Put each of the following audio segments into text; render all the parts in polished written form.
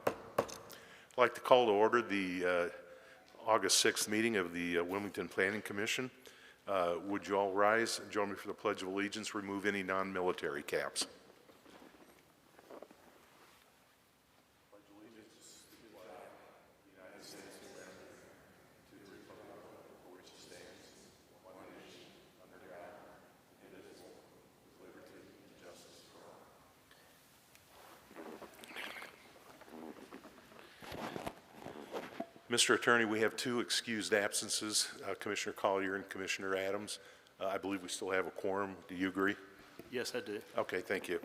I'd like to call to order the August 6th meeting of the Wilmington Planning Commission. Would you all rise and join me for the Pledge of Allegiance? Remove any non-military caps. Mr. Attorney, we have two excused absences, Commissioner Collier and Commissioner Adams. I believe we still have a quorum. Do you agree? Yes, I do. Okay, thank you.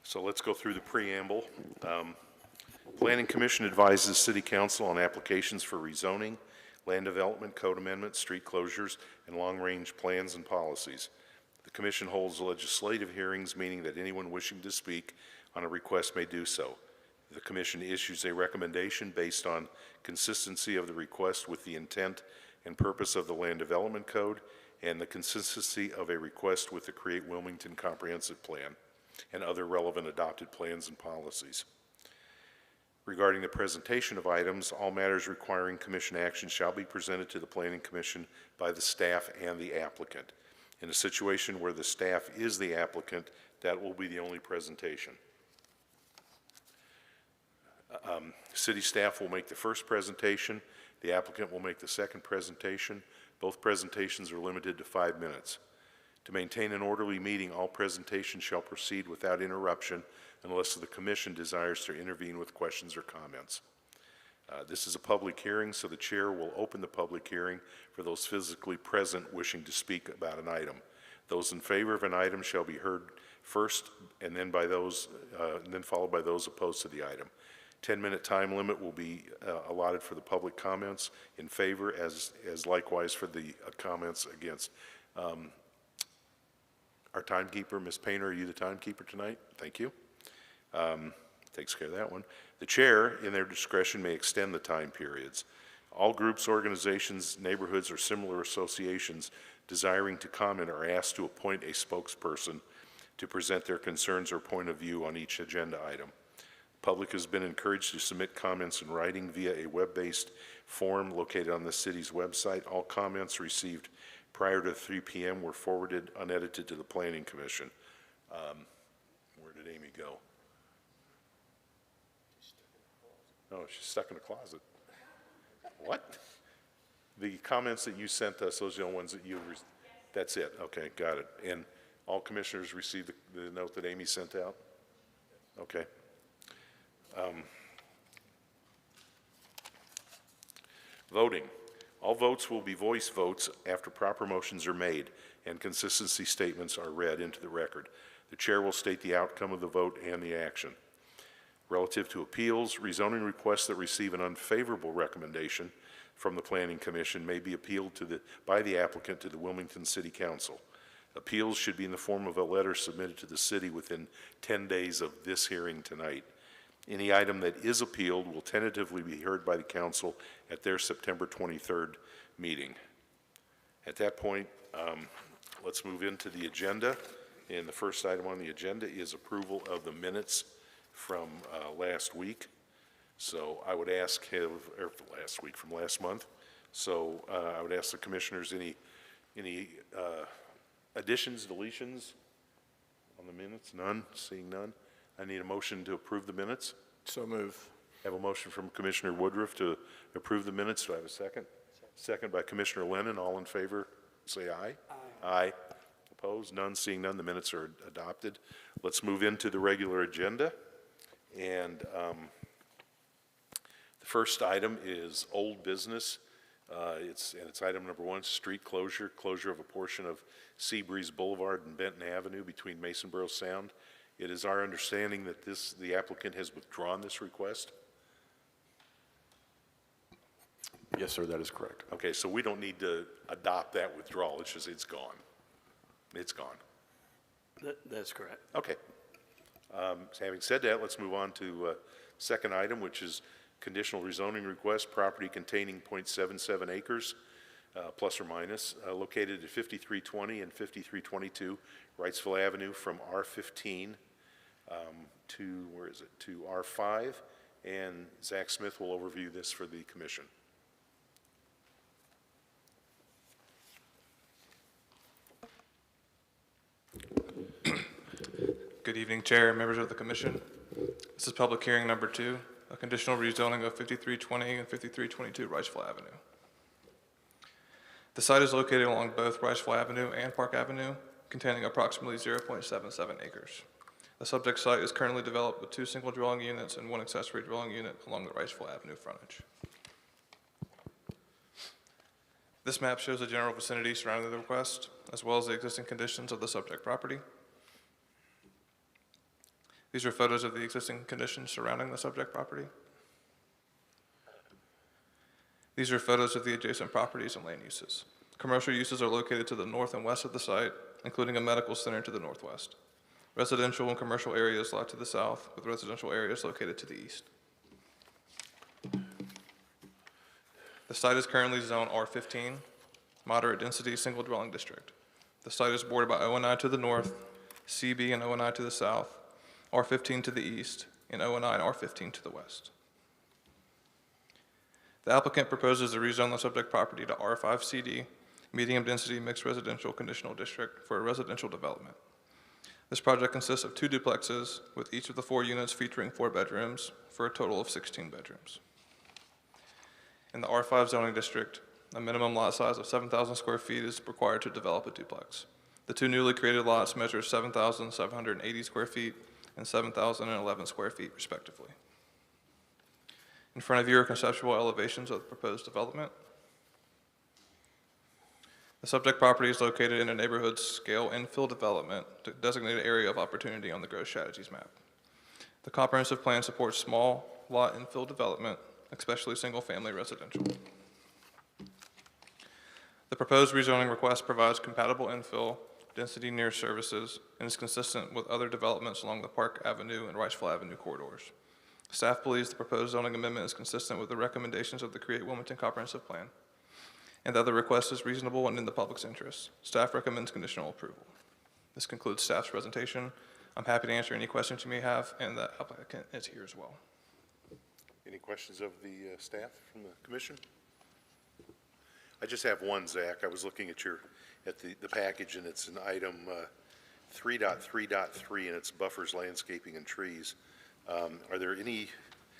So let's go through the preamble. Planning Commission advises City Council on applications for rezoning, land development, code amendments, street closures, and long-range plans and policies. The Commission holds legislative hearings, meaning that anyone wishing to speak on a request may do so. The Commission issues a recommendation based on consistency of the request with the intent and purpose of the Land Development Code and the consistency of a request with the Create Wilmington Comprehensive Plan and other relevant adopted plans and policies. Regarding the presentation of items, all matters requiring Commission action shall be presented to the Planning Commission by the staff and the applicant. In a situation where the staff is the applicant, that will be the only presentation. City staff will make the first presentation. The applicant will make the second presentation. Both presentations are limited to 5 minutes. To maintain an orderly meeting, all presentations shall proceed without interruption unless the Commission desires to intervene with questions or comments. This is a public hearing, so the chair will open the public hearing for those physically present wishing to speak about an item. Those in favor of an item shall be heard first, and then followed by those opposed to the item. 10-minute time limit will be allotted for the public comments in favor, as likewise for the comments against. Our timekeeper, Ms. Painter, are you the timekeeper tonight? Thank you. Takes care of that one. The chair, in their discretion, may extend the time periods. All groups, organizations, neighborhoods, or similar associations desiring to comment are asked to appoint a spokesperson to present their concerns or point of view on each agenda item. Public has been encouraged to submit comments in writing via a web-based form located on the city's website. All comments received prior to 3 p.m. were forwarded unedited to the Planning Commission. Where did Amy go? Oh, she's stuck in a closet. What? The comments that you sent us, those are the ones that you, that's it. Okay, got it. And all commissioners received the note that Amy sent out? Okay. Voting. All votes will be voice votes after proper motions are made and consistency statements are read into the record. The chair will state the outcome of the vote and the action. Relative to appeals, rezoning requests that receive an unfavorable recommendation from the Planning Commission may be appealed by the applicant to the Wilmington City Council. Appeals should be in the form of a letter submitted to the city within 10 days of this hearing tonight. Any item that is appealed will tentatively be heard by the council at their September 23rd meeting. At that point, let's move into the agenda. And the first item on the agenda is approval of the minutes from last week. So I would ask from last month. So I would ask the commissioners any additions, deletions on the minutes? None, seeing none. I need a motion to approve the minutes. So move. I have a motion from Commissioner Woodruff to approve the minutes. Do I have a second? Second by Commissioner Lennon. All in favor, say aye. Aye. Aye. Opposed? None. Seeing none, the minutes are adopted. Let's move into the regular agenda. And the first item is old business. It's item number 1, street closure of a portion of Seabreeze Boulevard and Benton Avenue between Masonboro Sound. It is our understanding that the applicant has withdrawn this request. Yes, sir, that is correct. Okay, so we don't need to adopt that withdrawal. It's just, it's gone. It's gone. That's correct. Okay. So having said that, let's move on to second item, which is conditional rezoning request, property containing 0.77 acres plus or minus, located at 5320 and 5322 Wrightsville Avenue from R15 to, where is it, to R5. And Zach Smith will overview this for the commission. Good evening, Chair and members of the Commission. This is public hearing number 2, a conditional rezoning of 5320 and 5322 Wrightsville Avenue. The site is located along both Wrightsville Avenue and Park Avenue, containing approximately 0.77 acres. The subject site is currently developed with 2 single dwelling units and 1 accessory dwelling unit along the Wrightsville Avenue frontage. This map shows the general vicinity surrounding the request, as well as the existing conditions of the subject property. These are photos of the existing conditions surrounding the subject property. These are photos of the adjacent properties and land uses. Commercial uses are located to the north and west of the site, including a medical center to the northwest. Residential and commercial areas lie to the south, with residential areas located to the east. The site is currently zone R15, moderate density single dwelling district. The site is bordered by O&I to the north, CB and O&I to the south, R15 to the east, and O&I and R15 to the west. The applicant proposes to rezone the subject property to R5CD, medium density mixed residential conditional district for a residential development. This project consists of 2 duplexes, with each of the 4 units featuring 4 bedrooms, for a total of 16 bedrooms. In the R5 zoning district, a minimum lot size of 7,000 square feet is required to develop a duplex. The 2 newly created lots measure 7,780 square feet and 7,011 square feet, respectively. In front of you are conceptual elevations of the proposed development. The subject property is located in a neighborhood scale infill development to designated area of opportunity on the growth strategies map. The comprehensive plan supports small lot infill development, especially single-family residential. The proposed rezoning request provides compatible infill, density near services, and is consistent with other developments along the Park Avenue and Wrightsville Avenue corridors. Staff believes the proposed zoning amendment is consistent with the recommendations of the Create Wilmington Comprehensive Plan, and that the request is reasonable and in the public's interest. Staff recommends conditional approval. This concludes staff's presentation. I'm happy to answer any questions you may have, and the applicant is here as well. Any questions of the staff from the commission? I just have one, Zach. I was looking at the package, and it's an item 3.3.3, and it's buffers, landscaping, and trees. Are there any, it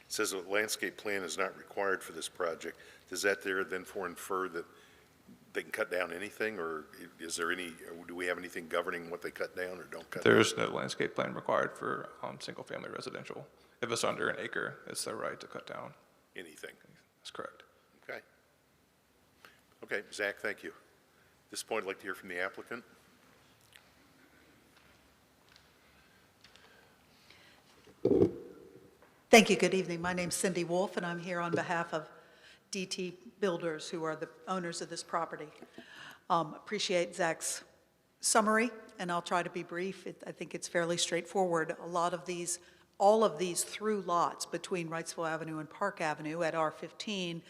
says a landscape plan is not required for this project. Does that there then infer that they can cut down anything, or is there any, or do we have anything governing what they cut down or don't cut down? There is no landscape plan required for single-family residential. If it's under an acre, it's their right to cut down. Anything? That's correct. Okay. Okay, Zach, thank you. At this point, I'd like to hear from the applicant. Thank you. Good evening. My name's Cindy Wolf, and I'm here on behalf of DT Builders, who are the owners of this property. Appreciate Zach's summary, and I'll try to be brief. I think it's fairly straightforward. All of these through lots between Wrightsville Avenue and Park Avenue at R15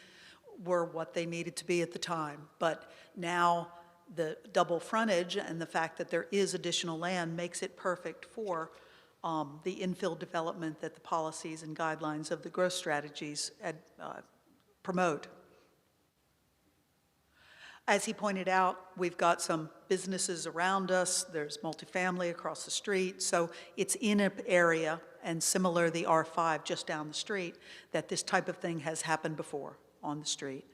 were what they needed to be at the time. But now the double frontage and the fact that there is additional land makes it perfect for the infill development that the policies and guidelines of the growth strategies promote. As he pointed out, we've got some businesses around us. There's multifamily across the street. So it's in an area, and similar the R5 just down the street, that this type of thing has happened before on the street.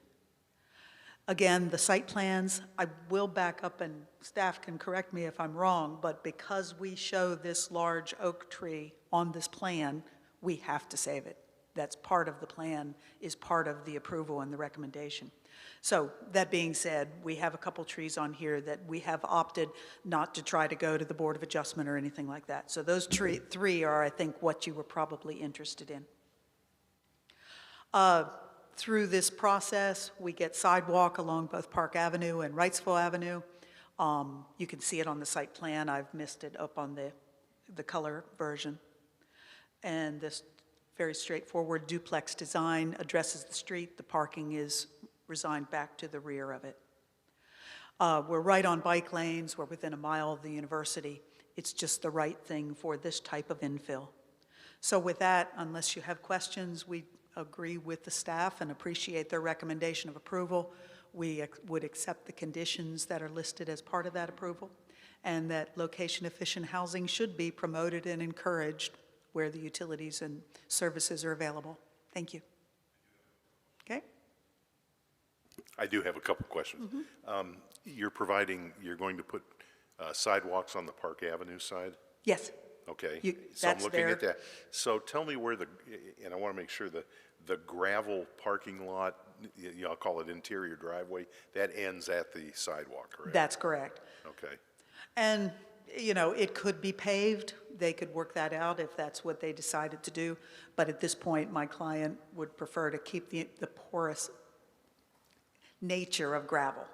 Again, the site plans, I will back up, and staff can correct me if I'm wrong, but because we show this large oak tree on this plan, we have to save it. That's part of the plan, is part of the approval and the recommendation. So that being said, we have a couple trees on here that we have opted not to try to go to the Board of Adjustment or anything like that. So those three are, I think, what you were probably interested in. Through this process, we get sidewalk along both Park Avenue and Wrightsville Avenue. You can see it on the site plan. I've missed it up on the color version. And this very straightforward duplex design addresses the street. The parking is resigned back to the rear of it. We're right on bike lanes, we're within a mile of the university. It's just the right thing for this type of infill. So with that, unless you have questions, we agree with the staff and appreciate their recommendation of approval. We would accept the conditions that are listed as part of that approval, and that location-efficient housing should be promoted and encouraged where the utilities and services are available. Thank you. Okay? I do have a couple questions. You're going to put sidewalks on the Park Avenue side? Yes. Okay. So I'm That's looking at there. that. So tell me where and I want to make sure the gravel parking lot, I'll call it interior driveway, that ends at the sidewalk, correct? That's correct. Okay. And, you know, it could be paved. They could work that out if that's what they decided to do. But at this point, my client would prefer to keep the porous nature of gravel.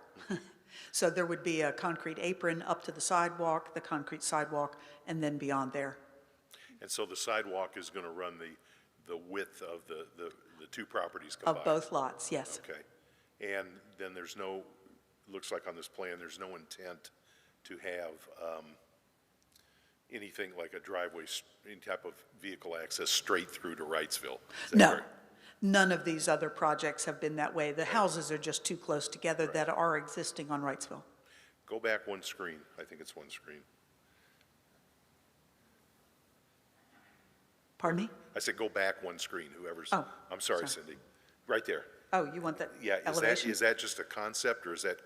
So there would be a concrete apron up to the sidewalk, the concrete sidewalk, and then beyond there. And so the sidewalk is going to run the width of the two properties combined? Of both lots, yes. Okay. And then looks like on this plan, there's no intent to have anything like a driveway, any type of vehicle access straight through to Wrightsville? Is that No, correct? none of these other projects have been that way. The houses are just too close together that are existing on Wrightsville. Go back one screen. I think it's one screen. Pardon me? I said go back one screen, whoever's. Oh, I'm sorry, sorry. Cindy. Right there. Oh, you want that Yeah, elevation? is that just a concept, or is that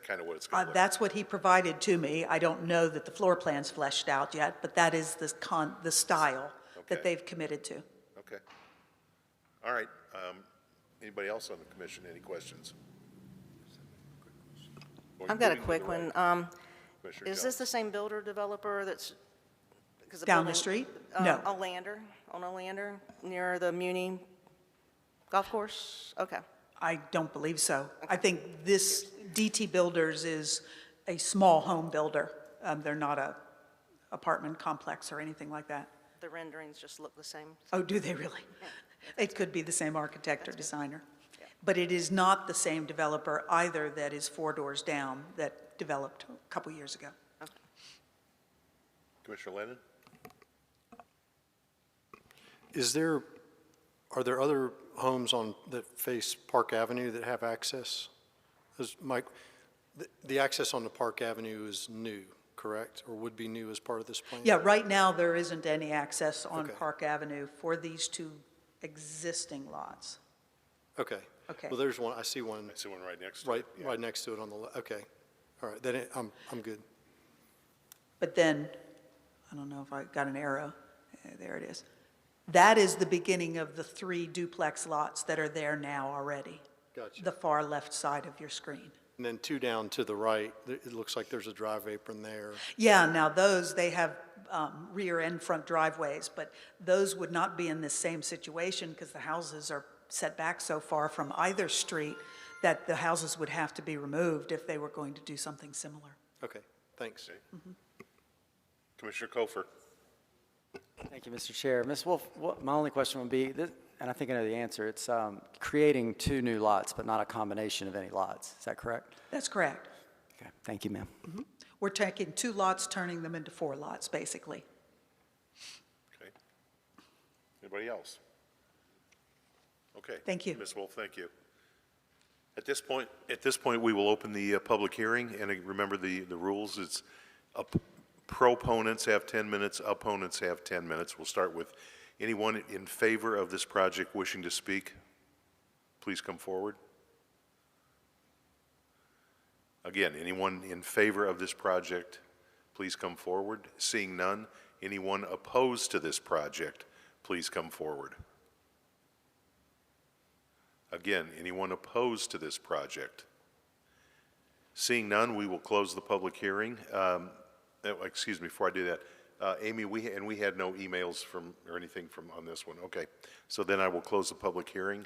kind of what it's going to look like? That's what he provided to me. I don't know that the floor plan's fleshed out yet, but that is the style Okay. that they've committed to. Okay. All right. Anybody else on the commission, any questions? I've got a Moving to quick the one. right. Commissioner Is this Jones. the same builder developer that's? 'Cause Down the building- street? No. On a lander near the Muni golf course? Okay. I don't believe so. I think this DT Builders is a small home builder. They're not a apartment complex or anything like that. The renderings just look the same. Oh, do they really? It could be the same architect or designer. But it is not the same developer either that is 4 doors down that developed a couple years ago. Commissioner Lennon? Are there other homes that face Park Avenue that have access? Mike, the access on the Park Avenue is new, correct? Or would be new as part of this plan? Yeah, right now, there isn't any access on Okay. Park Avenue for these 2 existing lots. Okay. Okay. Well, there's one, I see one I see one right next to it. Yeah. right next to it on the left. Okay. All right, then I'm good. But then, I don't know if I got an arrow. There it is. That is the beginning of the 3 duplex lots that are there now already. Gotcha. The far left side of your screen. And then 2 down to the right, it looks like there's a drive apron there. Yeah, now those, they have rear and front driveways, but those would not be in this same situation because the houses are set back so far from either street that the houses would have to be removed if they were going to do something similar. Okay, thanks. Commissioner Kofer? Thank you, Mr. Chair. Ms. Wolf, my only question would be, and I think I know the answer, it's creating 2 new lots, but not a combination of any lots. Is that correct? That's correct. Okay, thank you, ma'am. We're taking 2 lots, turning them into 4 lots, basically. Okay. Anybody else? Okay. Thank you. Ms. Wolf, thank you. At this point, we will open the public hearing, and remember the rules. It's proponents have 10 minutes, opponents have 10 minutes. We'll start with anyone in favor of this project wishing to speak. Please come forward. Again, anyone in favor of this project, please come forward. Seeing none, anyone opposed to this project, please come forward. Again, anyone opposed to this project? Seeing none, we will close the public hearing. Excuse me, before I do that, Amy, we had no emails or anything on this one. Okay, so then I will close the public hearing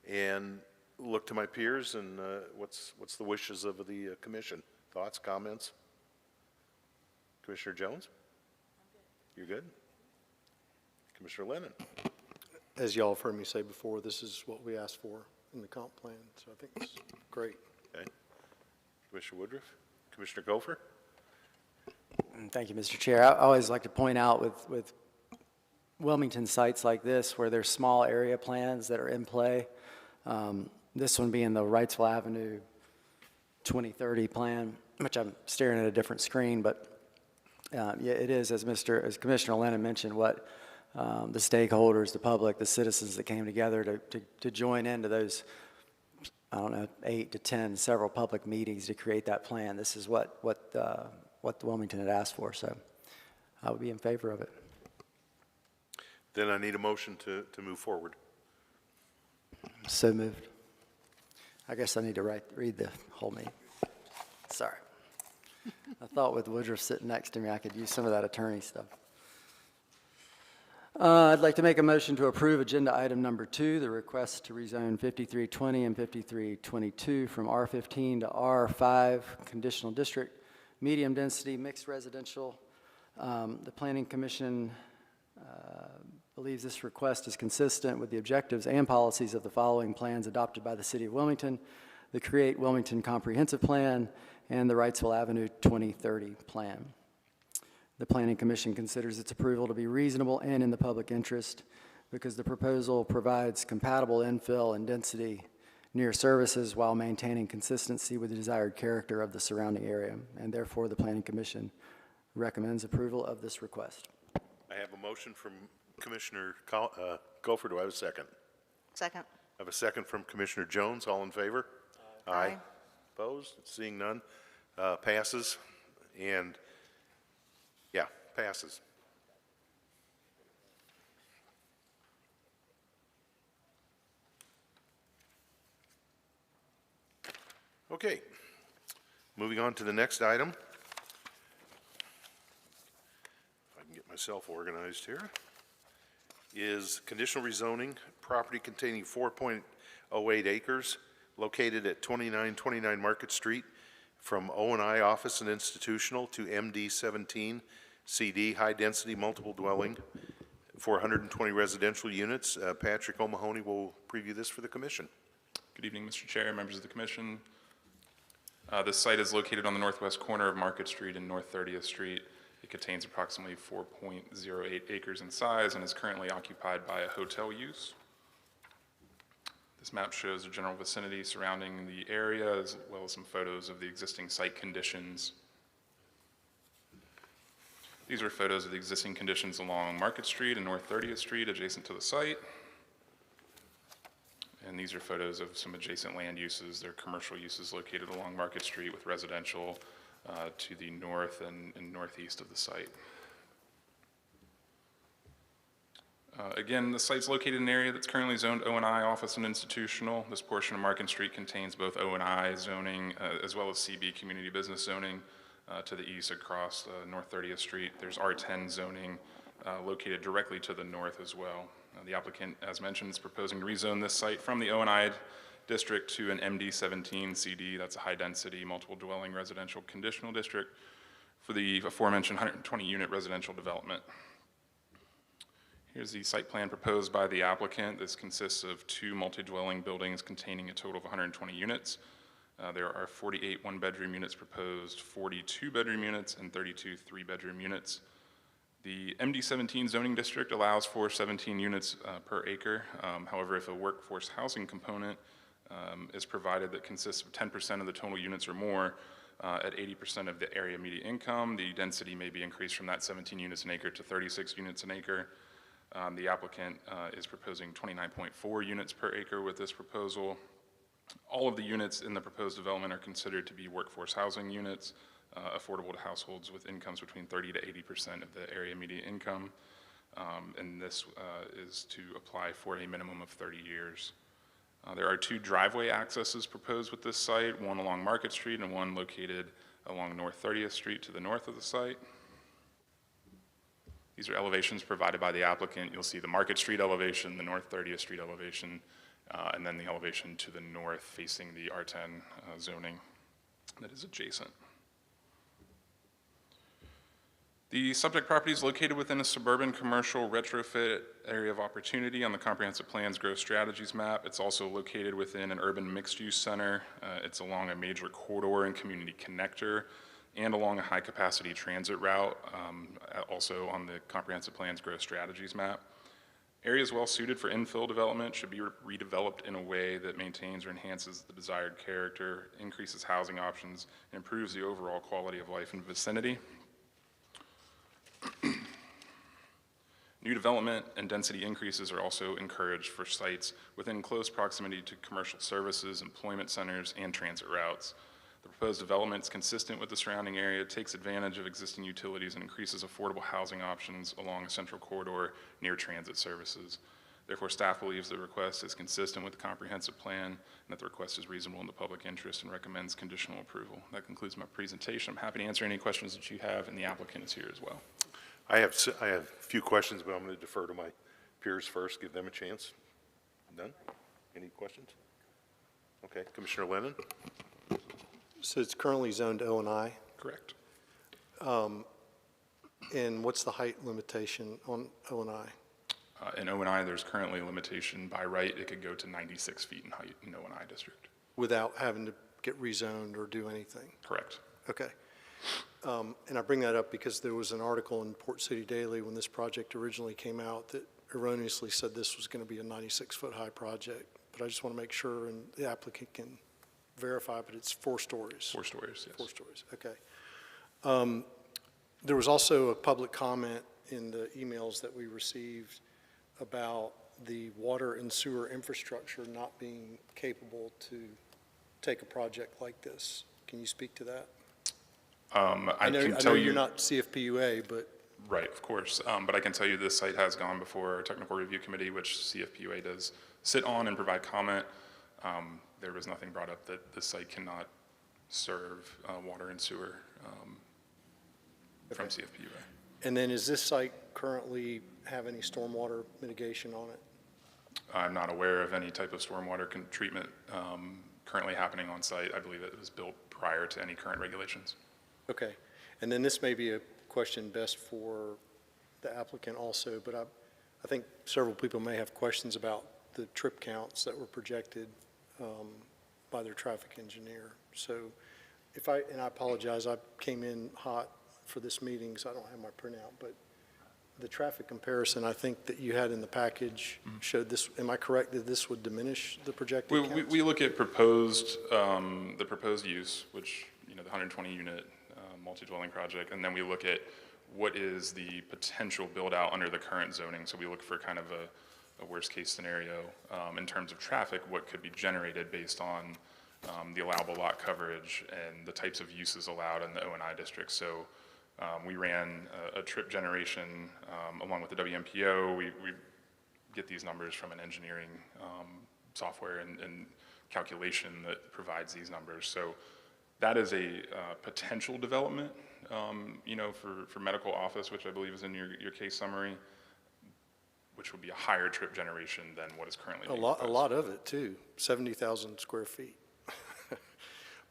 and look to my peers and what's the wishes of the commission? Thoughts, comments? Commissioner Jones? You're good? Commissioner Lennon? As y'all have heard me say before, this is what we asked for in the comp plan, so I think it's great. Okay. Commissioner Woodruff. Commissioner Gopher? Thank you, Mr. Chair. I always like to point out with Wilmington sites like this, where there's small area plans that are in play, this one being the Wrightsville Avenue 2030 plan, which I'm staring at a different screen, but yeah, it is, as Commissioner Lennon mentioned, what the stakeholders, the public, the citizens that came together to join into those, I don't know, 8 to 10 several public meetings to create that plan. This is what Wilmington had asked for, so I would be in favor of it. Then I need a motion to move forward. So moved. I guess I need to read the whole meeting. Sorry. I thought with Woodruff sitting next to me, I could use some of that attorney stuff. I'd like to make a motion to approve agenda item number 2, the request to rezone 5320 and 5322 from R15 to R5 Conditional District, medium density, mixed residential. The Planning Commission believes this request is consistent with the objectives and policies of the following plans adopted by the City of Wilmington: the Create Wilmington Comprehensive Plan and the Wrightsville Avenue 2030 Plan. The Planning Commission considers its approval to be reasonable and in the public interest because the proposal provides compatible infill and density near services while maintaining consistency with the desired character of the surrounding area, and therefore the Planning Commission recommends approval of this request. I have a motion from Commissioner Gopher. Do I have a second? Second. I have a second from Commissioner Jones. All in favor? Aye. Opposed? Seeing none, passes. And, yeah, passes. Okay, moving on to the next item. If I can get myself organized here, is conditional rezoning, property containing 4.08 acres located at 2929 Market Street from O&I Office and Institutional to MD17 CD High Density Multiple Dwelling for 120 residential units. Patrick O'Mahony will preview this for the commission. Good evening, Mr. Chair, members of the commission. This site is located on the northwest corner of Market Street and North 30th Street. It contains approximately 4.08 acres in size and is currently occupied by a hotel use. This map shows the general vicinity surrounding the area, as well as some photos of the existing site conditions. These are photos of the existing conditions along Market Street and North 30th Street adjacent to the site. And these are photos of some adjacent land uses. They're commercial uses located along Market Street with residential to the north and northeast of the site. Again, the site's located in an area that's currently zoned O&I Office and Institutional. This portion of Market Street contains both O&I zoning as well as CB Community Business zoning to the east across North 30th Street. There's R10 zoning located directly to the north as well. The applicant, as mentioned, is proposing to rezone this site from the O&I district to an MD17 CD, that's a high-density, multiple-dwelling residential conditional district, for the aforementioned 120-unit residential development. Here's the site plan proposed by the applicant. This consists of 2 multi-dwelling buildings containing a total of 120 units. There are 48 one-bedroom units proposed, 42 bedroom units, and 32 three-bedroom units. The MD17 zoning district allows for 17 units per acre. However, if a workforce housing component is provided that consists of 10% of the total units or more at 80% of the area median income, the density may be increased from that 17 units an acre to 36 units an acre. The applicant is proposing 29.4 units per acre with this proposal. All of the units in the proposed development are considered to be workforce housing units, affordable to households with incomes between 30 to 80% of the area median income. And this is to apply for a minimum of 30 years. There are 2 driveway accesses proposed with this site, one along Market Street and one located along North 30th Street to the north of the site. These are elevations provided by the applicant. You'll see the Market Street elevation, the North 30th Street elevation, and then the elevation to the north facing the R10 zoning that is adjacent. The subject property is located within a suburban commercial retrofit area of opportunity on the Comprehensive Plan's Growth Strategies map. It's also located within an urban mixed-use center. It's along a major corridor and community connector and along a high-capacity transit route, also on the Comprehensive Plan's Growth Strategies map. Areas well-suited for infill development should be redeveloped in a way that maintains or enhances the desired character, increases housing options, and improves the overall quality of life in the vicinity. New development and density increases are also encouraged for sites within close proximity to commercial services, employment centers, and transit routes. The proposed development is consistent with the surrounding area, takes advantage of existing utilities, and increases affordable housing options along a central corridor near transit services. Therefore, staff believes the request is consistent with the comprehensive plan and that the request is reasonable in the public interest and recommends conditional approval. That concludes my presentation. I'm happy to answer any questions that you have, and the applicant is here as well. I have a few questions, but I'm going to defer to my peers first, give them a chance. None? Any questions? Okay, Commissioner Lennon? So it's currently zoned O and I, Correct. and what's the height limitation on O and I? In O&I, there's currently a limitation. By right, it could go to 96 feet in height in O&I district. Without having to get rezoned or do anything? Correct. Okay. And I bring that up because there was an article in Port City Daily when this project originally came out that erroneously said this was going to be a 96-foot high project. But I just want to make sure, and the applicant can verify, but it's 4 stories. 4 stories, yes. 4 stories, okay. There was also a public comment in the emails that we received about the water and sewer infrastructure not being capable to take a project like this. Can you speak to that? I know you're not CFPUA, but. Right, of course. But I can tell you this site has gone before our technical review committee, which CFPUA does sit on and provide comment. There was nothing brought up that this site cannot serve water and sewer from CFPUA. And then is this site currently have any stormwater mitigation on it? I'm not aware of any type of stormwater treatment currently happening on site. I believe it was built prior to any current regulations. Okay. And then this may be a question best for the applicant also, but I think several people may have questions about the trip counts that were projected by their traffic engineer. So and I apologize, I came in hot for this meeting, so I don't have my printout, but the traffic comparison I think that you had in the package showed this. Am I correct that this would diminish the projected counts? We look at proposed, the proposed use, which, the 120 unit multi-dwelling project, and then we look at what is the potential build out under the current zoning. So we look for kind of a worst case scenario in terms of traffic, what could be generated based on the allowable lot coverage and the types of uses allowed in the O&I district. So we ran a trip generation along with the WMPO. We get these numbers from an engineering software and calculation that provides these numbers. So that is a potential development, for medical office, which I believe is in your case summary, which would be a higher trip generation than what is currently being proposed. A lot of it too, 70,000 square feet.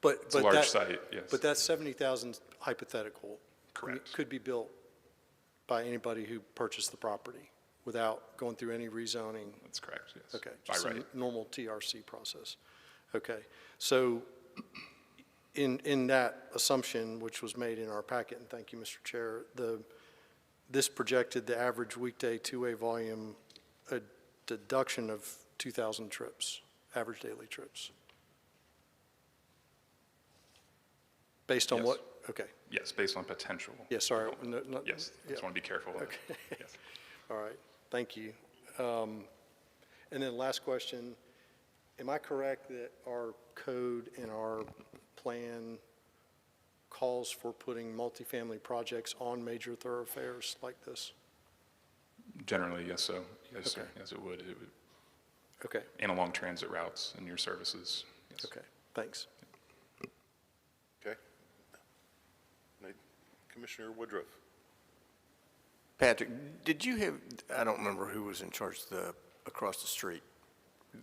It's a large site, yes. But that 70,000 hypothetical. Correct. Could be built by anybody who purchased the property without going through any rezoning. That's correct, yes. Okay, By just a right. normal TRC process. Okay, so in that assumption, which was made in our packet, and thank you, Mr. Chair, this projected the average weekday two-way volume, a deduction of 2,000 trips, average daily trips. Based on Yes. what? Okay. Yes, based on potential. Yeah, sorry. Yes, I just want to be careful. Okay. Yes. All right, thank you. And then last question, am I correct that our code and our plan calls for putting multifamily projects on major thoroughfares like this? Generally, yes, so. Yes, sir. Okay. Yes, it would. Okay, And along transit routes and your services. Yes. okay, thanks. Okay. Commissioner Woodruff? Patrick, did you have, I don't remember who was in charge of across the street.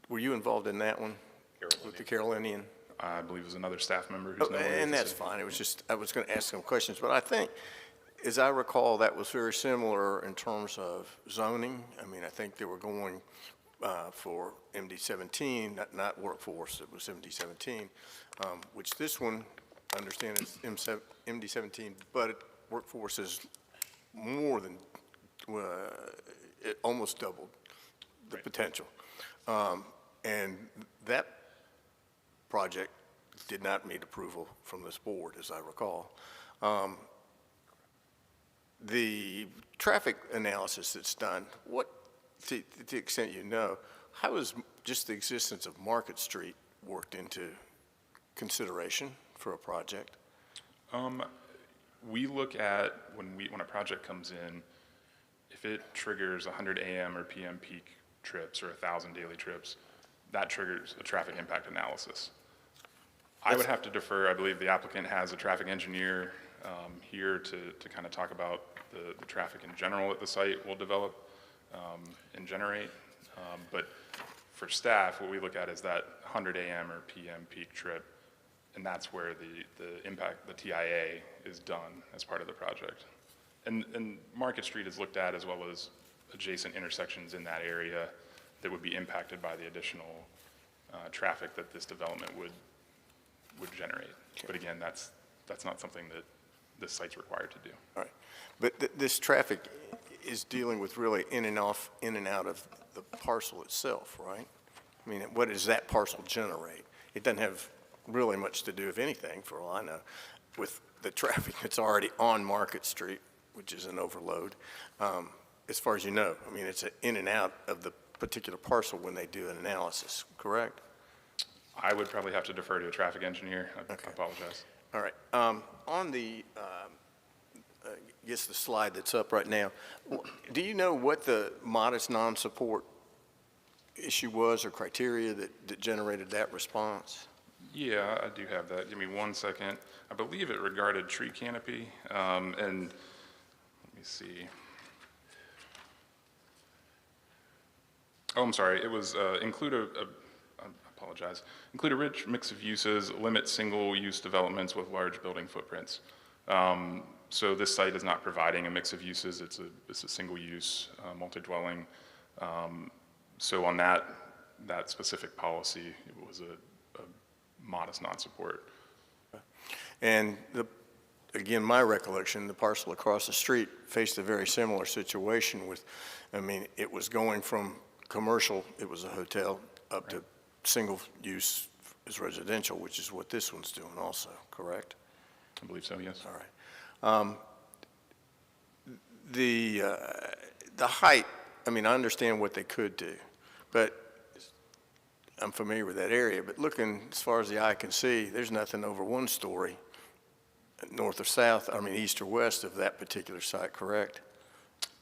Were you involved in that one? With the Carolinian? I believe it was another staff member who's no longer with And the that's city. fine. It was just, I was going to ask some questions, but I think as I recall, that was very similar in terms of zoning. I mean, I think they were going for MD-17, not workforce, it was MD-17, which this one, I understand is MD-17, but workforce is more than, it almost doubled the potential. And that project did not meet approval from this board, as I recall. The traffic analysis that's done, what, to the extent you know, how is just the existence of Market Street worked into consideration for a project? We look at, when a project comes in, if it triggers 100 AM or PM peak trips or 1,000 daily trips, that triggers a traffic impact analysis. I would have to defer, I believe the applicant has a traffic engineer here to kind of talk about the traffic in general at the site will develop and generate. But for staff, what we look at is that 100 AM or PM peak trip, and that's where the impact, the TIA is done as part of the project. And Market Street is looked at as well as adjacent intersections in that area that would be impacted by the additional traffic that this development would generate. But again, that's not something that this site's required to do. All right, but this traffic is dealing with really in and out of the parcel itself, right? I mean, what does that parcel generate? It doesn't have really much to do, if anything, for all I know, with the traffic that's already on Market Street, which is an overload. As far as you know, I mean, it's in and out of the particular parcel when they do an analysis, correct? I would probably have to defer to a traffic engineer. I apologize. All right. On the, I guess the slide that's up right now, do you know what the modest non-support issue was or criteria that generated that response? Yeah, I do have that. Give me 1 second. I believe it regarded tree canopy, and let me see. Oh, I'm sorry. It was include a rich mix of uses, limit single-use developments with large building footprints. So this site is not providing a mix of uses. It's a single-use, multi-dwelling. So on that specific policy, it was a modest non-support. And again, my recollection, the parcel across the street faced a very similar situation with, I mean, it was going from commercial, it was a hotel, up to single use as residential, which is what this one's doing also, correct? I believe so, yes. All right. The height, I mean, I understand what they could do, but I'm familiar with that area, but looking as far as the eye can see, there's nothing over 1 story north or south, I mean, east or west of that particular site, correct?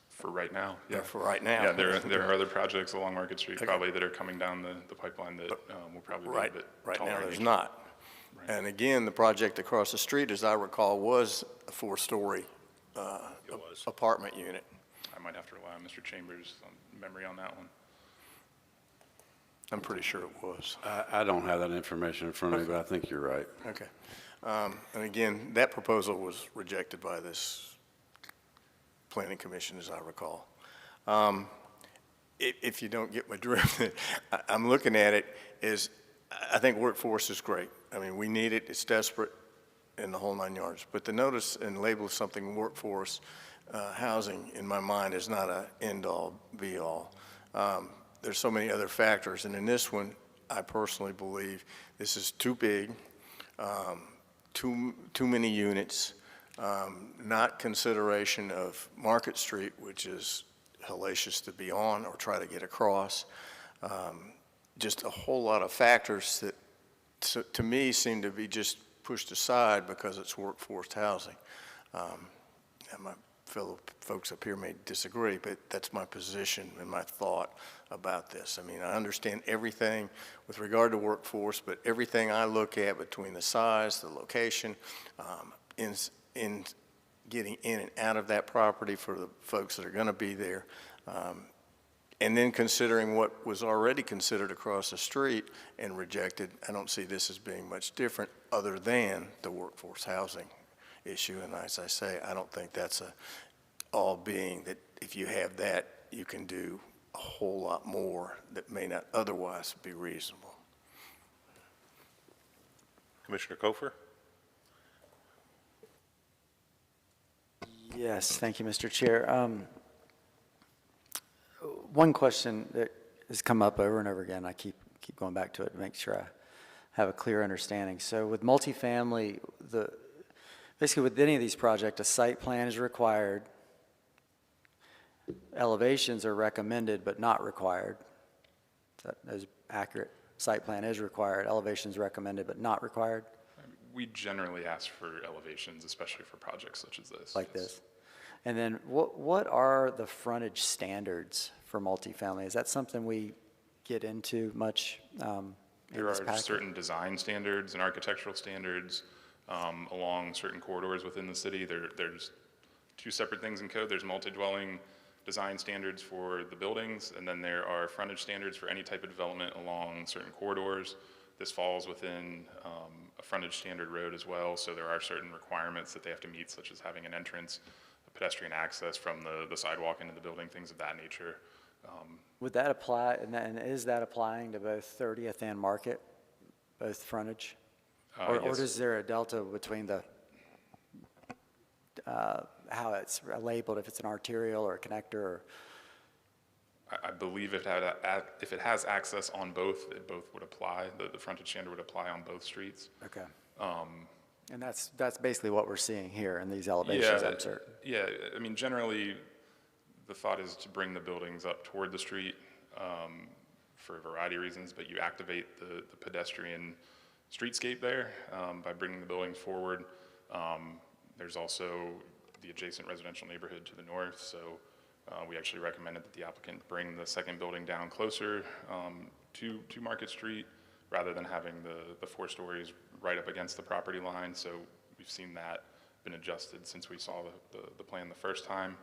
For right now, yeah. For right now. Yeah, there are other projects along Market Street probably that are coming down the pipeline that will probably be a bit Right taller now, in there's nature. not. Right. And again, the project across the street, as I recall, was a 4-story apartment unit. I might have to rely on Mr. Chambers' memory on that one. I'm pretty sure it was. I don't have that information in front of me, but I think you're right. Okay. And again, that proposal was rejected by this Planning Commission, as I recall. If you don't get my drift, I'm looking at it as, I think workforce is great. I mean, we need it, it's desperate, in the whole 9 yards. But to notice and label something workforce housing, in my mind, is not an end-all, be-all. There's so many other factors, and in this one, I personally believe this is too big, too many units, not consideration of Market Street, which is hellacious to be on or try to get across. Just a whole lot of factors that, to me, seem to be just pushed aside because it's workforce housing. And my fellow folks up here may disagree, but that's my position and my thought about this. I mean, I understand everything with regard to workforce, but everything I look at between the size, the location, in getting in and out of that property for the folks that are going to be there, and then considering what was already considered across the street and rejected, I don't see this as being much different other than the workforce housing issue. And as I say, I don't think that's all being that if you have that, you can do a whole lot more that may not otherwise be reasonable. Commissioner Kofer? Yes, thank you, Mr. Chair. One question that has come up over and over again, I keep going back to it to make sure I have a clear understanding. So with multifamily, basically with any of these projects, a site plan is required. Elevations are recommended but not required. That is accurate. Site plan is required, elevations recommended but not required, We generally ask for elevations, especially for projects such as this. like yes. this. And then what are the frontage standards for multifamily? Is that something we get into much in There this are package? certain design standards and architectural standards along certain corridors within the city. There's two separate things in code. There's multi-dwelling design standards for the buildings, and then there are frontage standards for any type of development along certain corridors. This falls within a frontage standard road as well, so there are certain requirements that they have to meet, such as having an entrance, pedestrian access from the sidewalk into the building, things of that nature. Would that apply, and is that applying to both 30th and Market, both frontage? Or Yes. is there a delta between the, how it's labeled, if it's an arterial or a connector? Or I believe if it has access on both, it both would apply. The frontage standard would apply on both streets. Okay. And that's basically what we're seeing here in these elevations, I'm certain. Yeah, I mean, generally, the thought is to bring the buildings up toward the street for a variety of reasons, but you activate the pedestrian streetscape there by bringing the buildings forward. There's also the adjacent residential neighborhood to the north, so we actually recommended that the applicant bring the second building down closer to Market Street rather than having the 4 stories right up against the property line. So we've seen that been adjusted since we saw the plan the first time.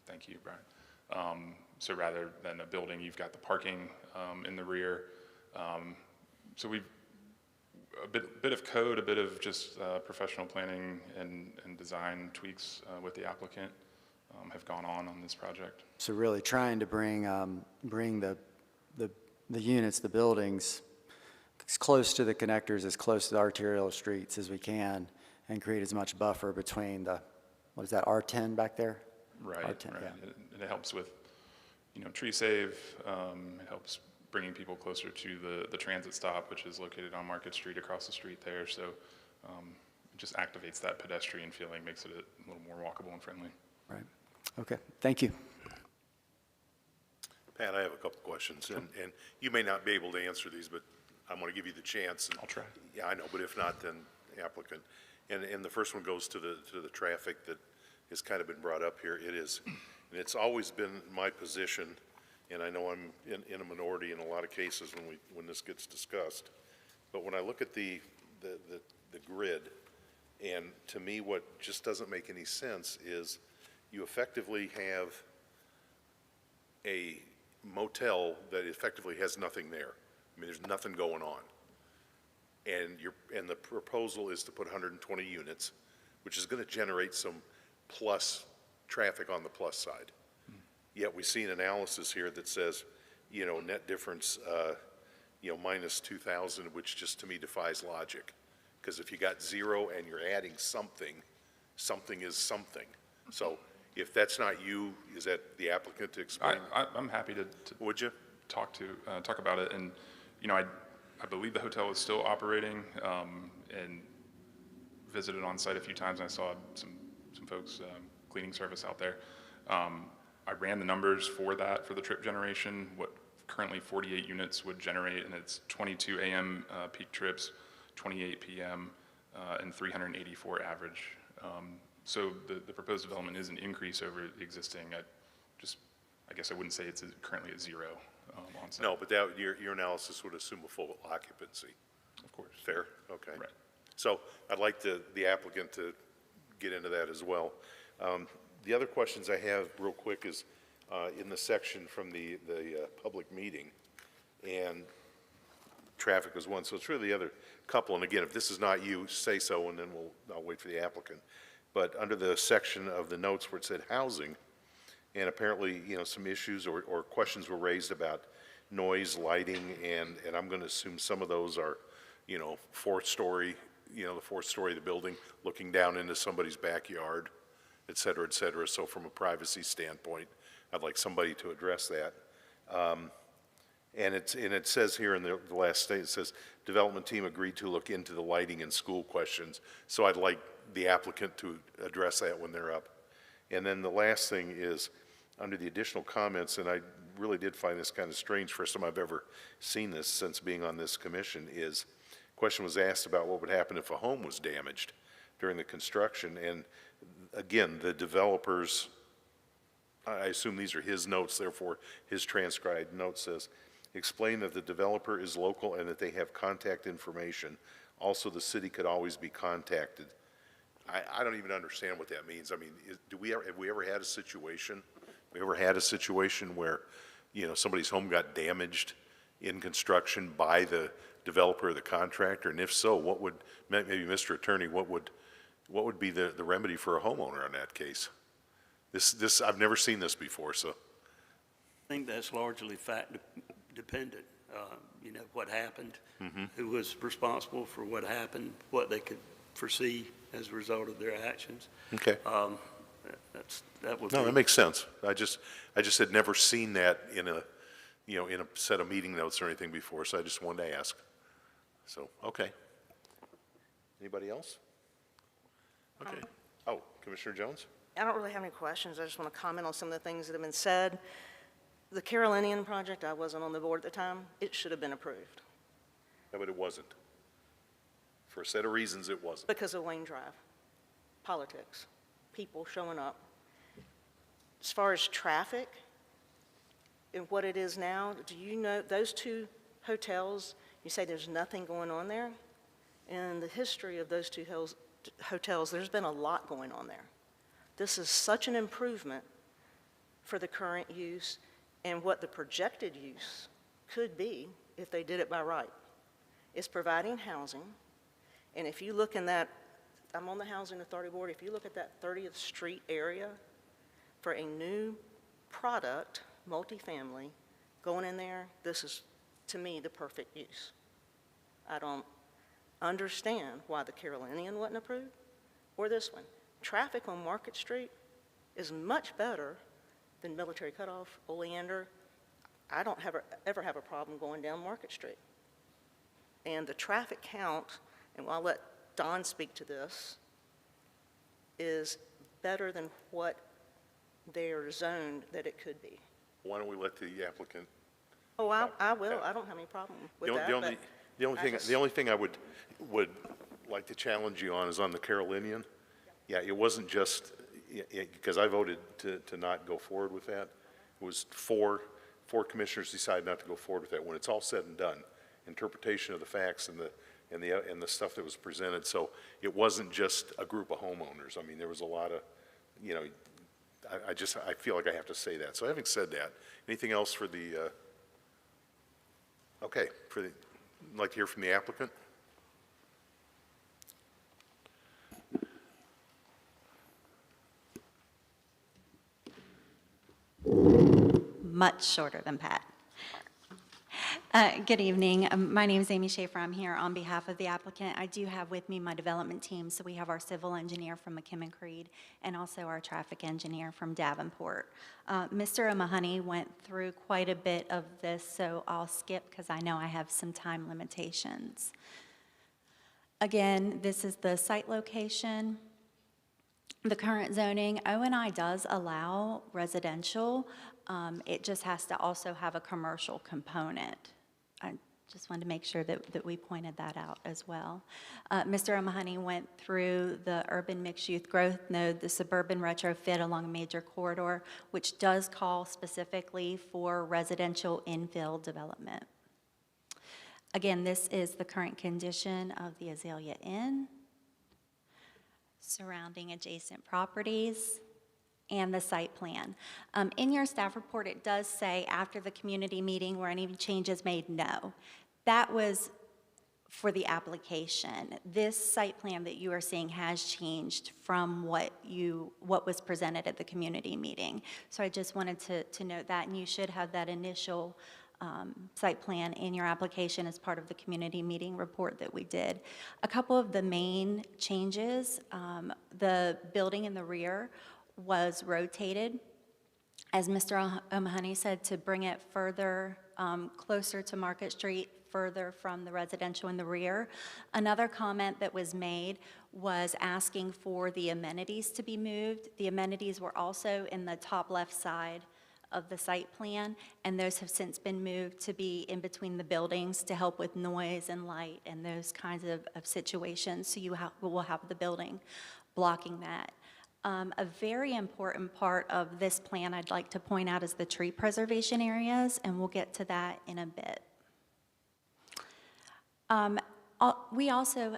Thank you, Brian. So rather than a building, you've got the parking in the rear. So we've a bit of code, a bit of just professional planning and design tweaks with the applicant have gone on this project. So really trying to bring the units, the buildings, as close to the connectors, as close to the arterial streets as we can, and create as much buffer between the, what is that, R10 back there? Right, R10, right. yeah. It helps with, tree save. It helps bringing people closer to the transit stop, which is located on Market Street across the street there. So it just activates that pedestrian feeling, makes it a little more walkable and friendly. Right. Okay, thank you. Pat, I have a couple questions, and you may not be able to answer these, but I'm going to give you the chance. I'll try. Yeah, I know, but if not, then applicant. And the first one goes to the traffic that has kind of been brought up here. It is, and it's always been my position, and I know I'm in a minority in a lot of cases when this gets discussed, but when I look at the grid, and to me what just doesn't make any sense is you effectively have a motel that effectively has nothing there. I mean, there's nothing going on. And the proposal is to put 120 units, which is going to generate some plus traffic on the plus side. Yet we see an analysis here that says, net difference, minus 2,000, which just to me defies logic. Because if you got 0 and you're adding something, something is something. So if that's not you, is that the applicant to explain? I'm happy to Would you? talk about it. And, I believe the hotel is still operating and visited on site a few times. And I saw some folks cleaning service out there. I ran the numbers for the trip generation, what currently 48 units would generate, and it's 22 a.m. Peak trips, 28 p.m., and 384 average. So the proposed development is an increase over the existing. I guess I wouldn't say it's currently at 0 on site. No, but your analysis would assume a full occupancy. Of course. Fair? Okay. Right. So I'd like the applicant to get into that as well. The other questions I have real quick is in the section from the public meeting. And traffic was one, so it's really the other couple. And again, if this is not you, say so, and then I'll wait for the applicant. But under the section of the notes where it said housing, and apparently, some issues or questions were raised about noise, lighting, and I'm going to assume some of those are, fourth story, the fourth story of the building, looking down into somebody's backyard, et cetera, et cetera. So from a privacy standpoint, I'd like somebody to address that. And it says here in the last state, it says, development team agreed to look into the lighting and school questions. So I'd like the applicant to address that when they're up. And then the last thing is, under the additional comments, and I really did find this kind of strange, first time I've ever seen this since being on this commission, is question was asked about what would happen if a home was damaged during the construction. And again, the developers, I assume these are his notes, therefore his transcribed note says, explain that the developer is local and that they have contact information. Also, the city could always be contacted. I don't even understand what that means. I mean, have we ever had a situation? We ever had a situation where, somebody's home got damaged in construction by the developer or the contractor? And if so, what would, maybe Mr. Attorney, what would be the remedy for a homeowner in that case? This I've never seen this before, so. I think that's largely fact dependent. What happened, who was responsible for what happened, what they could foresee as a result of their actions. Okay. That would No, be. that makes sense. I just had never seen that in a set of meeting notes or anything before, so I just wanted to ask. So, okay. Anybody else? Okay. Oh, Commissioner Jones? I don't really have any questions. I just want to comment on some of the things that have been said. The Carolinian project, I wasn't on the board at the time. It should have been approved No, but it wasn't. For a set of reasons, it wasn't. because of Wayne Drive, politics, people showing up. As far as traffic and what it is now, do you know those two hotels, you say there's nothing going on there? In the history of those two hotels, there's been a lot going on there. This is such an improvement for the current use and what the projected use could be if they did it by right. It's providing housing, and if you look in that, I'm on the Housing Authority Board, if you look at that 30th Street area for a new product, multifamily, going in there, this is, to me, the perfect use. I don't understand why the Carolinian wasn't approved or this one. Traffic on Market Street is much better than Military Cutoff, Oleander. I don't ever have a problem going down Market Street. And the traffic count, and I'll let Don speak to this, is better than what they are zoned that it could be. Why don't we let the applicant? Oh, I will. I don't have any problem with that. The only thing I would like to challenge you on is on the Carolinian. Yeah, it wasn't just, because I voted to not go forward with that. It was four commissioners decided not to go forward with that. When it's all said and done, interpretation of the facts and the stuff that was presented. So it wasn't just a group of homeowners. I mean, there was a lot of, I feel like I have to say that. So having said that, anything else for the, okay, I'd like to hear from the applicant. Much shorter than Pat. Good evening. My name is Amy Schaefer. I'm here on behalf of the applicant. I do have with me my development team. So we have our civil engineer from McKim & Creed and also our traffic engineer from Davenport. Mr. O'Mahony went through quite a bit of this, so I'll skip because I know I have some time limitations. Again, this is the site location. The current zoning, O&I does allow residential. It just has to also have a commercial component. I just wanted to make sure that we pointed that out as well. Mr. O'Mahony went through the urban mixed-use growth node, the suburban retrofit along a major corridor, which does call specifically for residential infill development. Again, this is the current condition of the Azalea Inn, surrounding adjacent properties, and the site plan. In your staff report, it does say after the community meeting were any changes made? No. That was for the application. This site plan that you are seeing has changed from what was presented at the community meeting. So I just wanted to note that, and you should have that initial site plan in your application as part of the community meeting report that we did. A couple of the main changes, the building in the rear was rotated, as Mr. O'Mahony said, to bring it further closer to Market Street, further from the residential in the rear. Another comment that was made was asking for the amenities to be moved. The amenities were also in the top left side of the site plan, and those have since been moved to be in between the buildings to help with noise and light and those kinds of situations. So you will have the building blocking that. A very important part of this plan I'd like to point out is the tree preservation areas, and we'll get to that in a bit. We also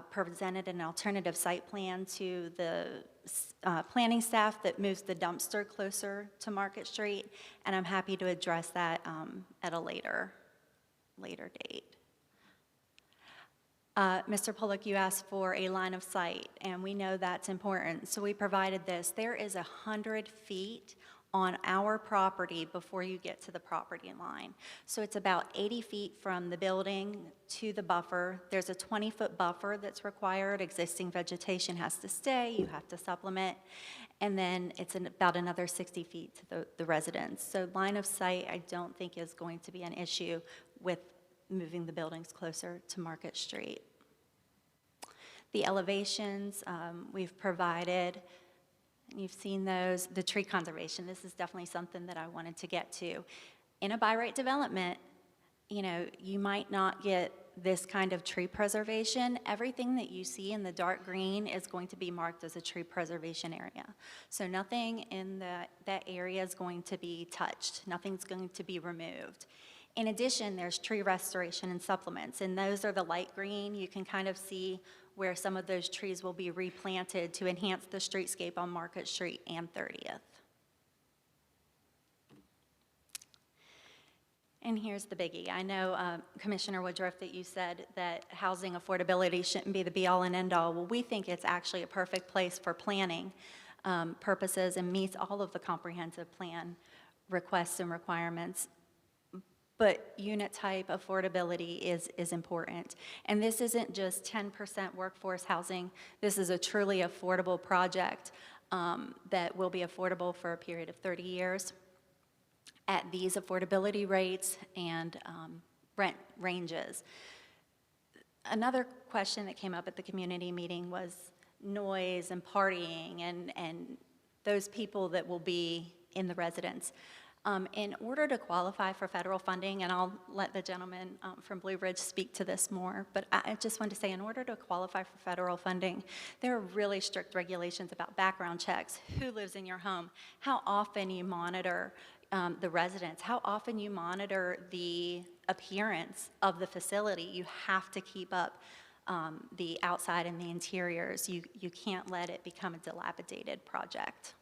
presented an alternative site plan to the planning staff that moves the dumpster closer to Market Street, and I'm happy to address that at a later date. Mr. Bullock, you asked for a line of sight, and we know that's important, so we provided this. There is 100 feet on our property before you get to the property line. So it's about 80 feet from the building to the buffer. There's a 20-foot buffer that's required. Existing vegetation has to stay. You have to supplement. And then it's about another 60 feet to the residence. So line of sight, I don't think is going to be an issue with moving the buildings closer to Market Street. The elevations we've provided, you've seen those. The tree conservation, this is definitely something that I wanted to get to. In a by right development, you might not get this kind of tree preservation. Everything that you see in the dark green is going to be marked as a tree preservation area. So nothing in that area is going to be touched. Nothing's going to be removed. In addition, there's tree restoration and supplements, and those are the light green. You can kind of see where some of those trees will be replanted to enhance the streetscape on Market Street and 30th. And here's the biggie. I know, Commissioner Woodruff, that you said that housing affordability shouldn't be the be-all and end-all. Well, we think it's actually a perfect place for planning purposes and meets all of the comprehensive plan requests and requirements. But unit type affordability is important. And this isn't just 10% workforce housing. This is a truly affordable project that will be affordable for a period of 30 years at these affordability rates and rent ranges. Another question that came up at the community meeting was noise and partying and those people that will be in the residence. In order to qualify for federal funding, and I'll let the gentleman from Blue Ridge speak to this more, but I just wanted to say in order to qualify for federal funding, there are really strict regulations about background checks, who lives in your home, how often you monitor the residents, how often you monitor the appearance of the facility. You have to keep up the outside and the interiors. You can't let it become a dilapidated project.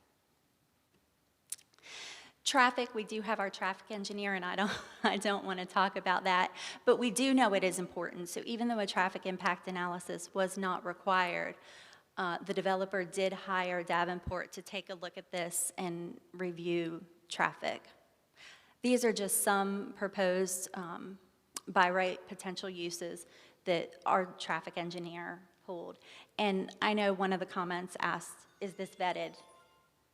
Traffic, we do have our traffic engineer, and I don't want to talk about that, but we do know it is important. So even though a traffic impact analysis was not required, the developer did hire Davenport to take a look at this and review traffic. These are just some proposed by right potential uses that our traffic engineer pulled. And I know one of the comments asked, is this vetted?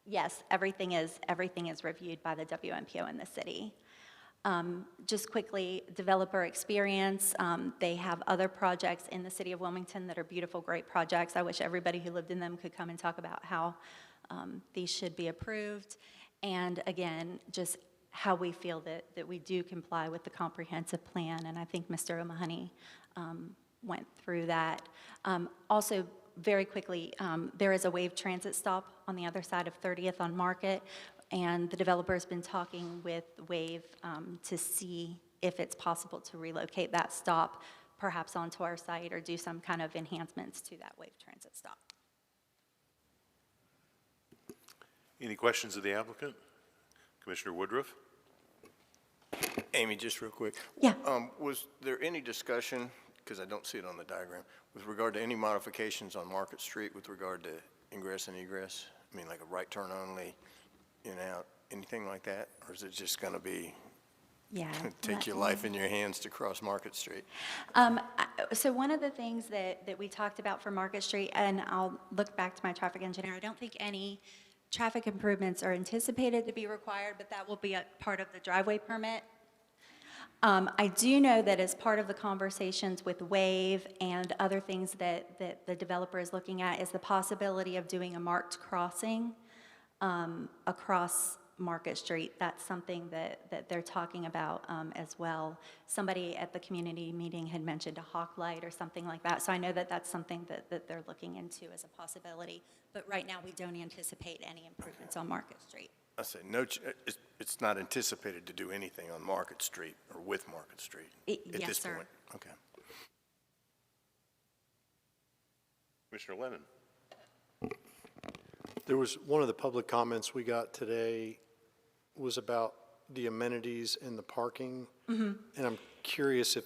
Yes, everything is reviewed by the WMPO in the city. Just quickly, developer experience. They have other projects in the city of Wilmington that are beautiful, great projects. I wish everybody who lived in them could come and talk about how these should be approved. And again, just how we feel that we do comply with the comprehensive plan. And I think Mr. O'Mahony went through that. Also, very quickly, there is a wave transit stop on the other side of 30th on Market, and the developer's been talking with Wave to see if it's possible to relocate that stop perhaps onto our site or do some kind of enhancements to that wave transit stop. Any questions of the applicant? Commissioner Woodruff? Amy, just real quick. Yeah. Was there any discussion, because I don't see it on the diagram, with regard to any modifications on Market Street with regard to ingress and egress? I mean, like a right turn only, in, out, anything like that? Or is it just going to be, Yeah. take your life in your hands to cross Market Street? So one of the things that we talked about for Market Street, and I'll look back to my traffic engineer, I don't think any traffic improvements are anticipated to be required, but that will be a part of the driveway permit. I do know that as part of the conversations with WAVE and other things that the developer is looking at is the possibility of doing a marked crossing across Market Street. That's something that they're talking about as well. Somebody at the community meeting had mentioned a hawk light or something like that. So I know that that's something that they're looking into as a possibility. But right now, we don't anticipate any improvements on Market Street. I say, no, it's not anticipated to do anything on Market Street or with Market Street at Yes, this sir. point? Okay. Commissioner Lennon? There was, one of the public comments we got today was about the amenities and the parking. And I'm curious if,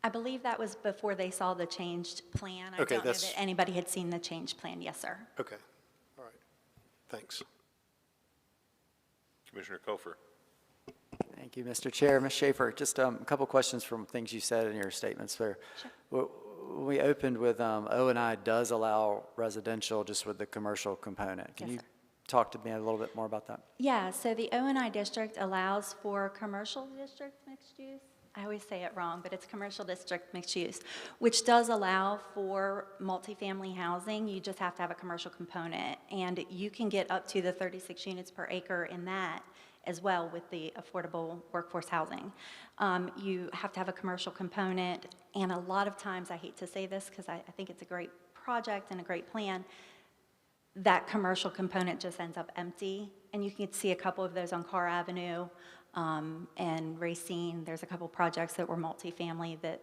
I believe that was before they saw the changed plan. I Okay, don't know that's- that anybody had seen the changed plan. Yes, sir. okay, all right, thanks. Commissioner Kofer? Thank you, Mr. Chair. Ms. Schaefer, just a couple questions from things you said in your statements there. Sure. We opened with O&I does allow residential just with the commercial component. Can Yes, you sir. talk to me a little bit more about that? Yeah, so the O&I district allows for commercial district mixed use. I always say it wrong, but it's commercial district mixed use, which does allow for multifamily housing. You just have to have a commercial component. And you can get up to the 36 units per acre in that as well with the affordable workforce housing. You have to have a commercial component. And a lot of times, I hate to say this because I think it's a great project and a great plan, that commercial component just ends up empty. And you can see a couple of those on Carr Avenue and Racine. There's a couple projects that were multifamily that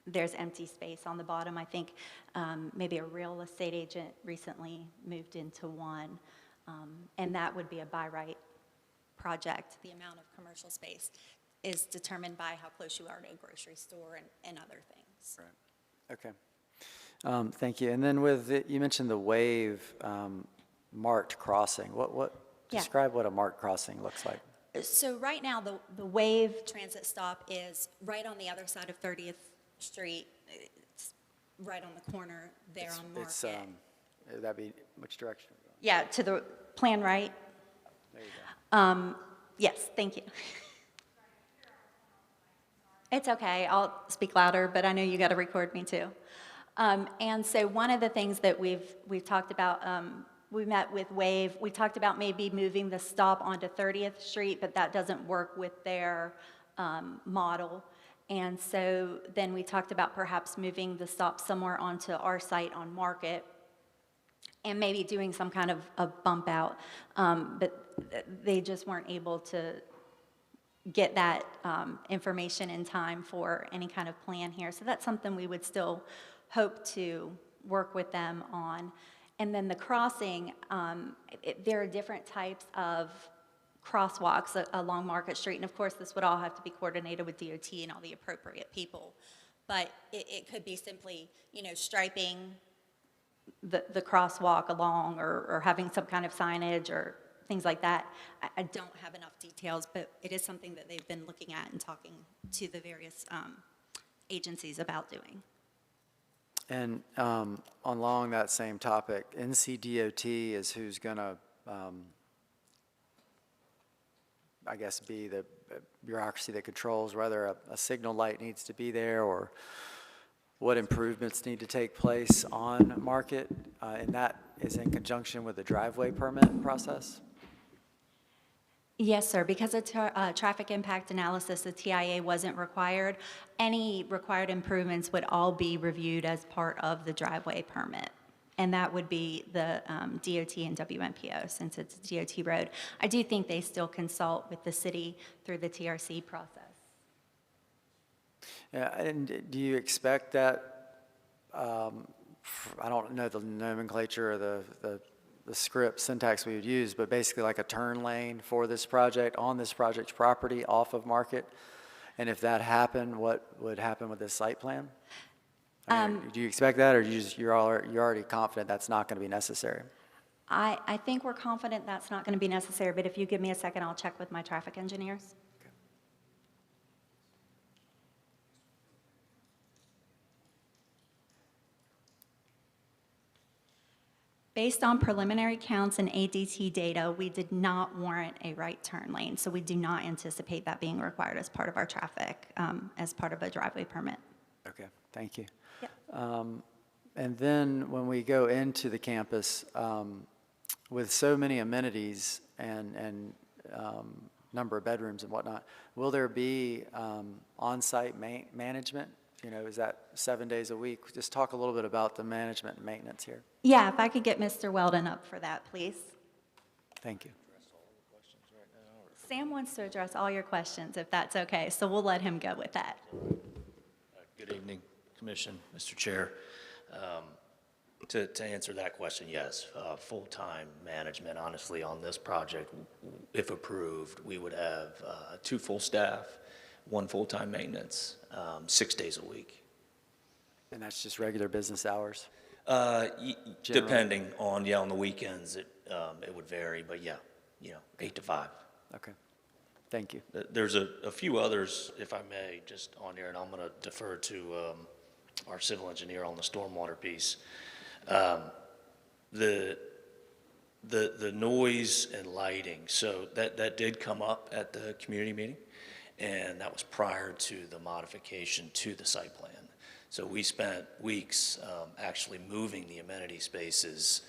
there's empty space on the bottom. I think maybe a real estate agent recently moved into one. And that would be a by right project. The amount of commercial space is determined by how close you are to a grocery store and other things. Right. Okay. Thank you. And then with, you mentioned the wave marked crossing. Yeah. Describe what a marked crossing looks like. So right now, the Wave transit stop is right on the other side of 30th Street. It's right on the corner there on Market. That'd be, which direction? Yeah, to the plan right. There you go. Yes, thank you. It's okay, I'll speak louder, but I know you got to record me too. And so one of the things that we've talked about, we met with Wave, we talked about maybe moving the stop onto 30th Street, but that doesn't work with their model. And so then we talked about perhaps moving the stop somewhere onto our site on Market and maybe doing some kind of a bump out. But they just weren't able to get that information in time for any kind of plan here. So that's something we would still hope to work with them on. And then the crossing, there are different types of crosswalks along Market Street. And of course, this would all have to be coordinated with DOT and all the appropriate people. But it could be simply, striping the crosswalk along or having some kind of signage or things like that. I don't have enough details, but it is something that they've been looking at and talking to the various agencies about doing. And along that same topic, NCDOT is who's going to, I guess, be the bureaucracy that controls whether a signal light needs to be there or what improvements need to take place on Market, and that is in conjunction with the driveway permit process? Yes, sir. Because of traffic impact analysis, the TIA wasn't required. Any required improvements would all be reviewed as part of the driveway permit. And that would be the DOT and WMPO, since it's a DOT road. I do think they still consult with the city through the TRC process. Yeah, and do you expect that, I don't know the nomenclature or the the script syntax we would use, but basically like a turn lane for this project, on this project's property, off of Market? And if that happened, what would happen with this site plan? I mean, do you expect that, or you're already confident that's not going to be necessary? I think we're confident that's not going to be necessary, but if you give me a second, I'll check with my traffic engineers. Based on preliminary counts and ADT data, we did not warrant a right turn lane, so we do not anticipate that being required as part of our traffic, as part of a driveway permit. Okay, thank you. Yep. And then when we go into the campus, with so many amenities and number of bedrooms and whatnot, will there be on-site management? You know, is that 7 days a week? Just talk a little bit about the management and maintenance here. Yeah, if I could get Mr. Weldon up for that, please. Thank you. Sam wants to address all your questions, if that's okay, so we'll let him go with that. Good evening, Commission, Mr. Chair. To answer that question, yes, full-time management, honestly, on this project, if approved, we would have 2 full staff, 1 full-time maintenance, 6 days a week. And that's just regular business hours? Depending on, on the weekends, it would vary, but 8 to 5. Okay, thank you. There's a few others, if I may, just on here, and I'm going to defer to our civil engineer on the stormwater piece. The noise and lighting, so that did come up at the community meeting, and that was prior to the modification to the site plan. So we spent weeks actually moving the amenity spaces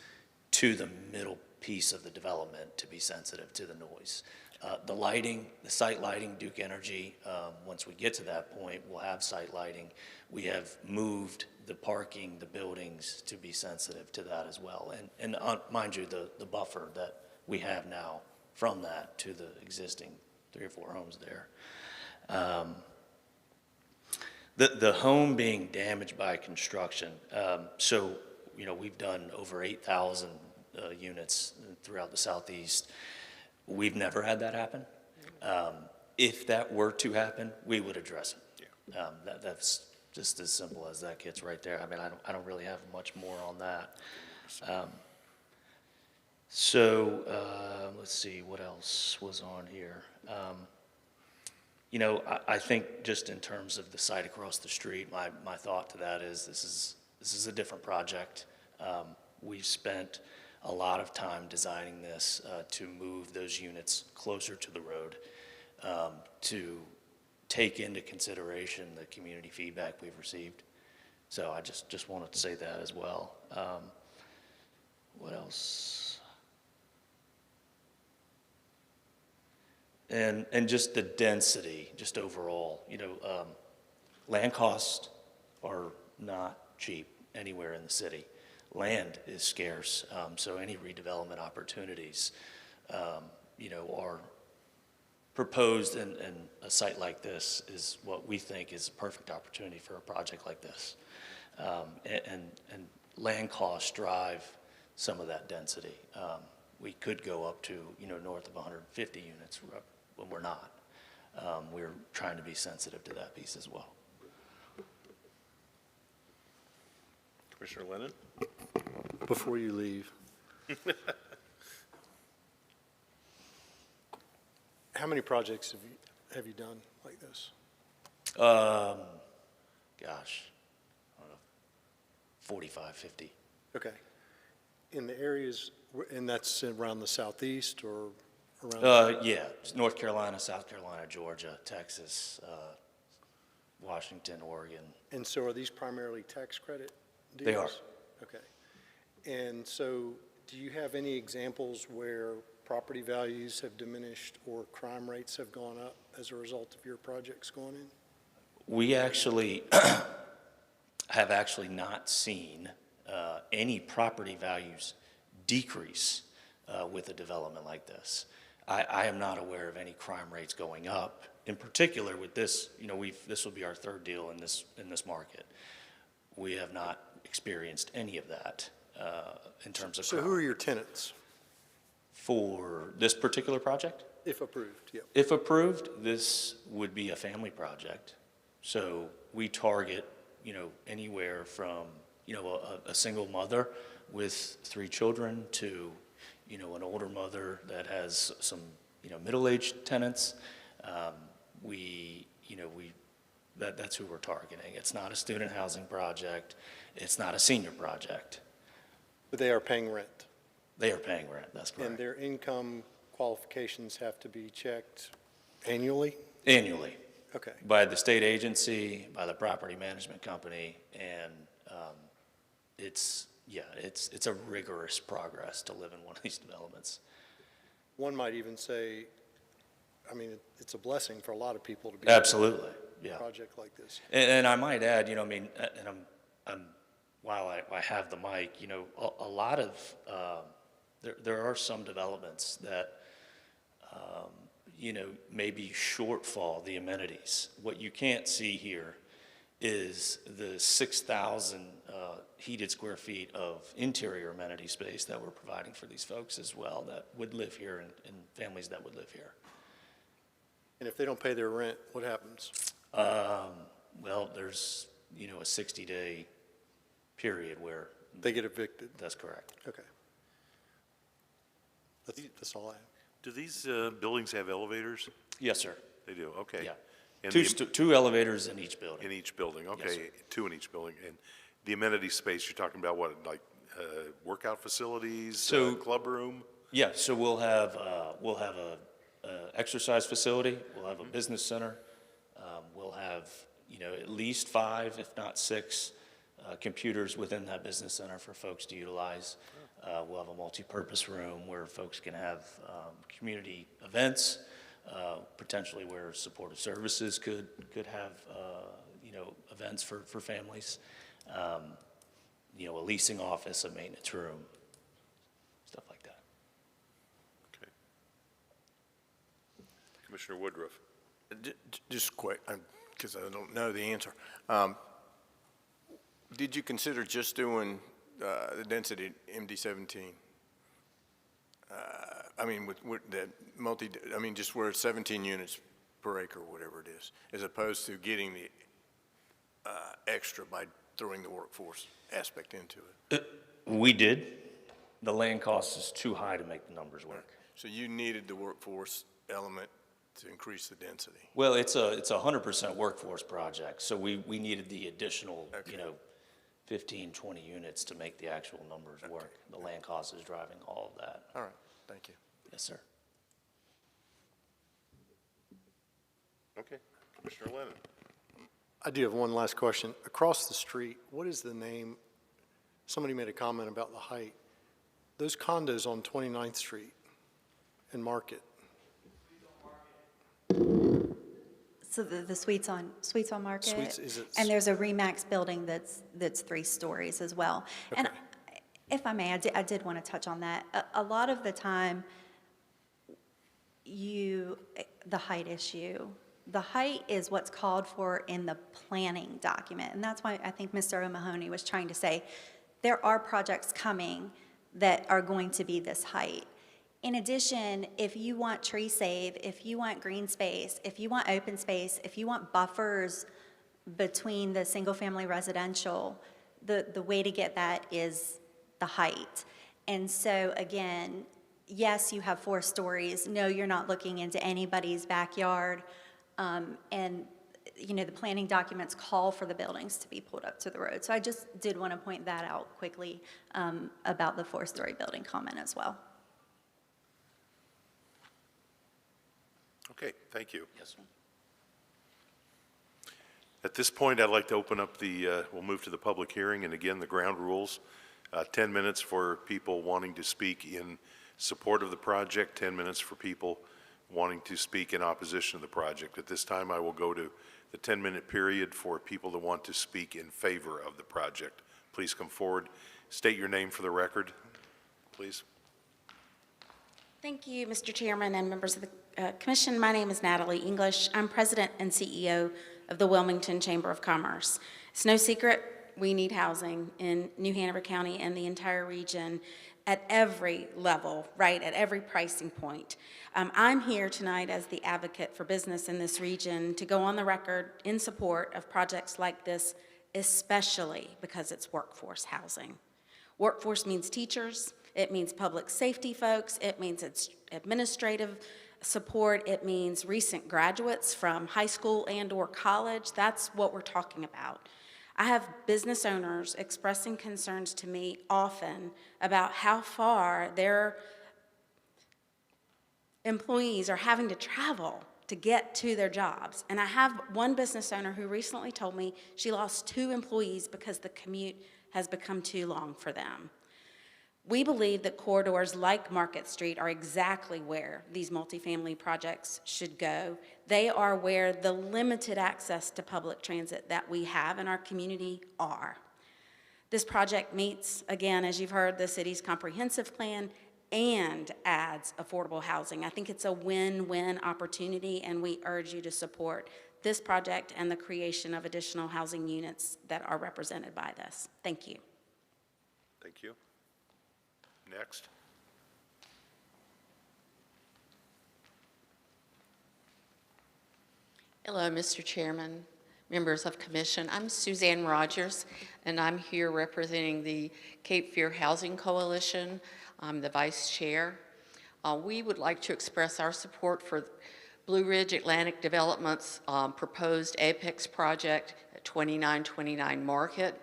to the middle piece of the development to be sensitive to the noise. The lighting, the site lighting, Duke Energy, once we get to that point, we'll have site lighting. We have moved the parking, the buildings to be sensitive to that as well. And mind you, the buffer that we have now from that to the existing 3 or 4 homes there. The home being damaged by construction, so, we've done over 8,000 units throughout the Southeast. We've never had that happen. If that were to happen, we would address it. Yeah. That's just as simple as that gets right there. I mean, I don't really have much more on that. Let's see, what else was on here? I think just in terms of the site across the street, my thought to that is this is a different project. We've spent a lot of time designing this to move those units closer to the road, to take into consideration the community feedback we've received. So I just wanted to say that as well. What else? And just the density, just overall, land costs are not cheap anywhere in the city. Land is scarce, so any redevelopment opportunities, are proposed, and a site like this is what we think is a perfect opportunity for a project like this. And land costs drive some of that density. We could go up to, north of 150 units when we're not. We're trying to be sensitive to that piece as well. Commissioner Lennon? Before you leave, how many projects have you done like this? Gosh, I don't know, 45, 50. Okay. In the areas, and that's around the southeast or around? North Carolina, South Carolina, Georgia, Texas, Washington, Oregon. And so are these primarily tax credit deals? They are. Okay. And so do you have any examples where property values have diminished or crime rates have gone up as a result of your projects going in? We actually have actually not seen any property values decrease with a development like this. I am not aware of any crime rates going up. In particular with this, this will be our 3rd deal in this market. We have not experienced any of that. in terms of So who crime. are your tenants, For this particular project? if approved? Yep. If approved, this would be a family project. So we target, anywhere from, a single mother with 3 children to, an older mother that has some, middle-aged tenants. That's who we're targeting. It's not a student housing project. It's not a senior project. But they are paying rent, They are paying rent, that's and correct. their income qualifications have to be checked annually? Annually, Okay. by the state agency, by the property management company, and it's a rigorous progress to live in one of these developments. One might even say, I mean, it's a blessing for a lot of people to be. in a Absolutely, yeah. project like this. And I might add, while I have the mic, a lot of, there are some developments that, maybe shortfall the amenities. What you can't see here is the 6,000 heated square feet of interior amenity space that we're providing for these folks as well that would live here and families that would live here. And if they don't pay their rent, what happens? Well, there's, a 60-day period where, They get evicted? that's correct. Okay. That's all I have. Do these buildings have elevators? Yes, sir. They do, okay. Yeah. And Two elevators in each building. in each building, Yes, okay, sir. 2 in each building. And the amenity space, you're talking about what, like workout facilities, So- club room? Yeah, so we'll have a exercise facility, we'll have a business center, we'll have, at least 5, if not 6, computers within that business center for folks to utilize. We'll have a multi-purpose room where folks can have community events, potentially where supportive services could have, events for families. A leasing office, a maintenance room, stuff like that. Okay. Commissioner Woodruff? Just quick, because I don't know the answer. Did you consider just doing the density MD17? I mean, with the just where it's 17 units per acre, whatever it is, as opposed to getting the extra by throwing the workforce aspect into it? We did. The land cost is too high to make the numbers work. So you needed the workforce element to increase the density? Well, it's a 100% workforce project, so we needed the additional, Okay. 15, 20 units to make the actual numbers work. The land cost is driving all of that. All right, thank you. Yes, sir. Okay. Commissioner Lennon? I do have one last question. Across the street, what is the name? Somebody made a comment about the height. Those condos on 29th Street and Market. So the Suites on Market? Suites, is it? And there's a Remax building that's 3 stories as well. And Okay. if I may, I did want to touch on that. A lot of the time, the height issue, the height is what's called for in the planning document. And that's why I think Mr. O'Mahony was trying to say, there are projects coming that are going to be this height. In addition, if you want tree save, if you want green space, if you want open space, if you want buffers between the single-family residential, the way to get that is the height. And so again, yes, you have 4 stories. No, you're not looking into anybody's backyard. And, the planning documents call for the buildings to be pulled up to the road. So I just did want to point that out quickly about the 4-story building comment as well. Okay, thank you. Yes, sir. At this point, I'd like to open up we'll move to the public hearing, and again, the ground rules. 10 minutes for people wanting to speak in support of the project, 10 minutes for people wanting to speak in opposition to the project. At this time, I will go to the 10-minute period for people that want to speak in favor of the project. Please come forward. State your name for the record, please. Thank you, Mr. Chairman and members of the Commission. My name is Natalie English. I'm President and CEO of the Wilmington Chamber of Commerce. It's no secret We need housing in New Hanover County and the entire region at every level, right, at every pricing point. I'm here tonight as the advocate for business in this region to go on the record in support of projects like this, especially because it's workforce housing. Workforce means teachers, it means public safety folks, it means it's administrative support, it means recent graduates from high school and/or college. That's what we're talking about. I have business owners expressing concerns to me often about how far their employees are having to travel to get to their jobs. And I have one business owner who recently told me she lost 2 employees because the commute has become too long for them. We believe that corridors like Market Street are exactly where these multifamily projects should go. They are where the limited access to public transit that we have in our community are. This project meets, again, as you've heard, the city's comprehensive plan and adds affordable housing. I think it's a win-win opportunity, and we urge you to support this project and the creation of additional housing units that are represented by this. Thank you. Thank you. Next. Hello, Mr. Chairman, members of commission. I'm Suzanne Rogers, and I'm here representing the Cape Fear Housing Coalition. I'm the vice chair. We would like to express our support for Blue Ridge Atlantic Development's proposed Apex project at 2929 Market.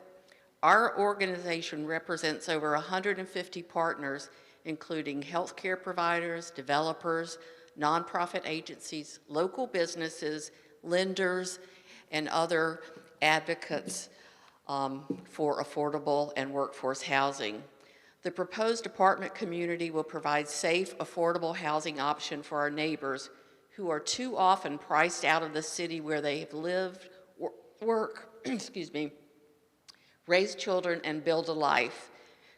Our organization represents over 150 partners, including healthcare providers, developers, nonprofit agencies, local businesses, lenders, and other advocates for affordable and workforce housing. The proposed apartment community will provide safe, affordable housing option for our neighbors who are too often priced out of the city where they have lived, work, raise children, and build a life.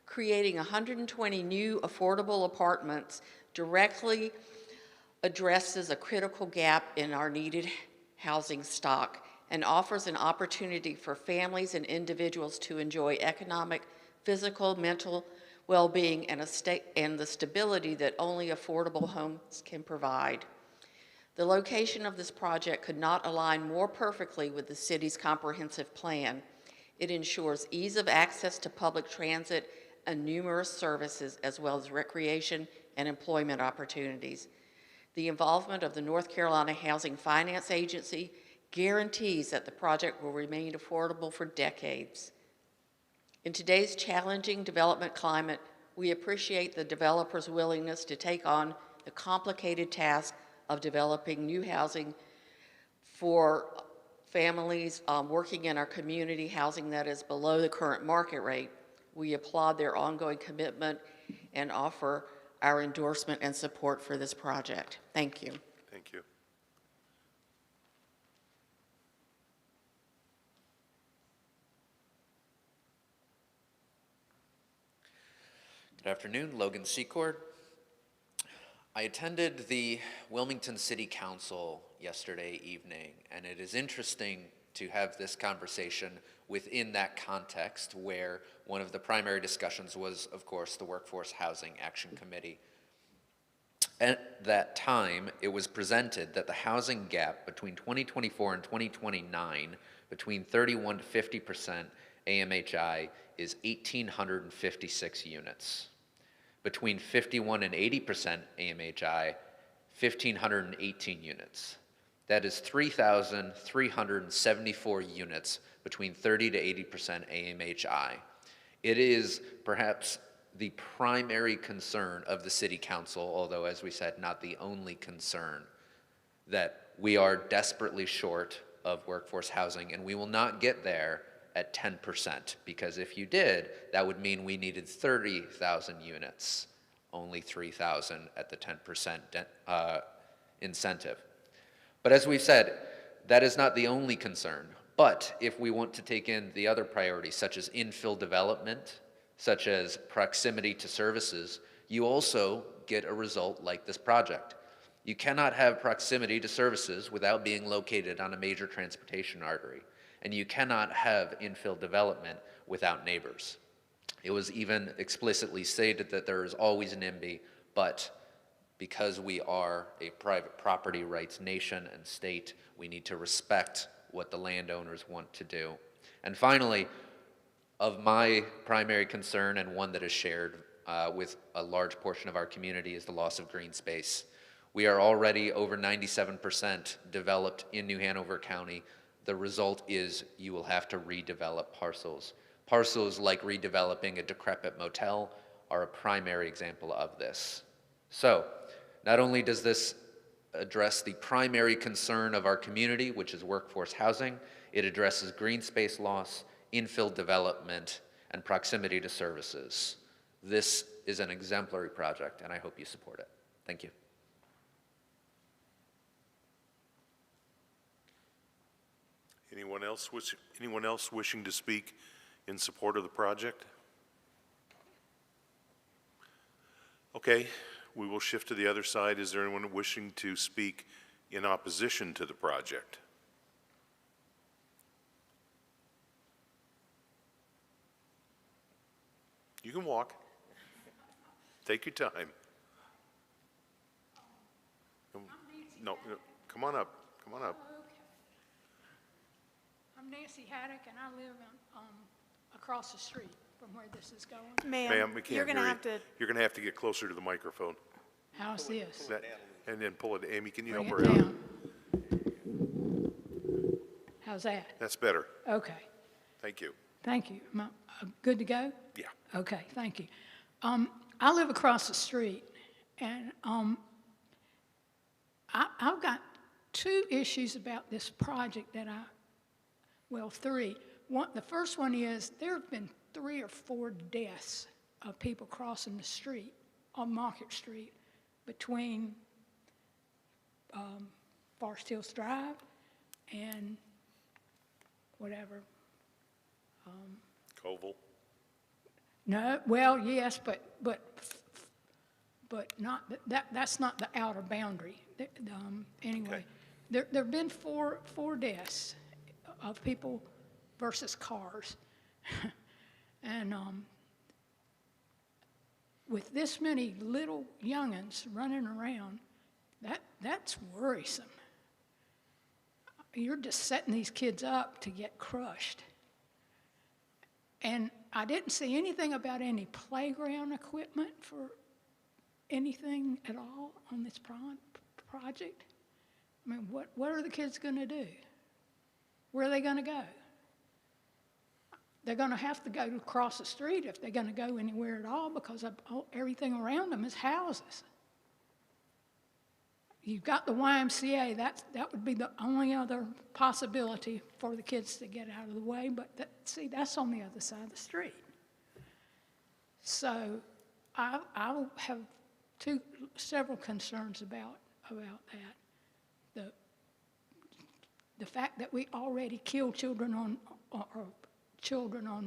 Creating 120 new affordable apartments directly addresses a critical gap in our needed housing stock and offers an opportunity for families and individuals to enjoy economic, physical, mental well-being and the stability that only affordable homes can provide. The location of this project could not align more perfectly with the city's comprehensive plan. It ensures ease of access to public transit and numerous services, as well as recreation and employment opportunities. The involvement of the North Carolina Housing Finance Agency guarantees that the project will remain affordable for decades. In today's challenging development climate, we appreciate the developers' willingness to take on the complicated task of developing new housing for families working in our community, housing that is below the current market rate. We applaud their ongoing commitment and offer our endorsement and support for this project. Thank you. Thank you. Good afternoon, Logan Secord. I attended the Wilmington City Council yesterday evening, and it is interesting to have this conversation within that context where one of the primary discussions was, of course, the Workforce Housing Action Committee. At that time, it was presented that the housing gap between 2024 and 2029, between 31 to 50% AMHI, is 1,856 units. Between 51 and 80% AMHI, 1,518 units. That is 3,374 units between 30 to 80% AMHI. It is perhaps the primary concern of the City Council, although, as we said, not the only concern, that we are desperately short of workforce housing, and we will not get there at 10%, because if you did, that would mean we needed 30,000 units, only 3,000 at the 10% incentive. But as we've said, that is not the only concern. But if we want to take in the other priorities, such as infill development, such as proximity to services, you also get a result like this project. You cannot have proximity to services without being located on a major transportation artery. and you cannot have infill development without neighbors. It was even explicitly stated that there is always an NIMBY, but because we are a private property rights nation and state, we need to respect what the landowners want to do. And finally, of my primary concern, and one that is shared with a large portion of our community, is the loss of green space. We are already over 97% developed in New Hanover County. The result is you will have to redevelop parcels. Parcels like redeveloping a decrepit motel are a primary example of this. So, not only does this address the primary concern of our community, which is workforce housing, it addresses green space loss, infill development, and proximity to services. This is an exemplary project, and I hope you support it. Thank you. Anyone else wishing to speak in support of the project? Okay, we will shift to the other side. Is there anyone wishing to speak in opposition to the project? You can walk. Take your time. No, come on up. Come on up. I'm Nancy Haddock, and I live across the street from where this is going. Ma'am, we can't hear you. You're going to have to get closer to the microphone. How's this? And then pull it. Amy, can you Bring help it her out? down. How's that? That's better. Okay. Thank you. Thank you. Am I good to go? Yeah. Okay, thank you. I live across the street, and I've got two issues about this project well, three. The first one is there have been 3 or 4 deaths of people crossing the street on Market Street between Forest Hills Drive and whatever. Koval. No, well, yes, but not that's not the outer boundary. Anyway, there have been four deaths of people versus cars, and with this many little youngins running around, that's worrisome. You're just setting these kids up to get crushed. And I didn't see anything about any playground equipment for anything at all on this project. I mean, what are the kids going to do? Where are they going to go? They're going to have to go across the street if they're going to go anywhere at all, because everything around them is houses. You've got the YMCA. That would be the only other possibility for the kids to get out of the way. But see, that's on the other side of the street. So I have several concerns about that. The fact that we already kill children on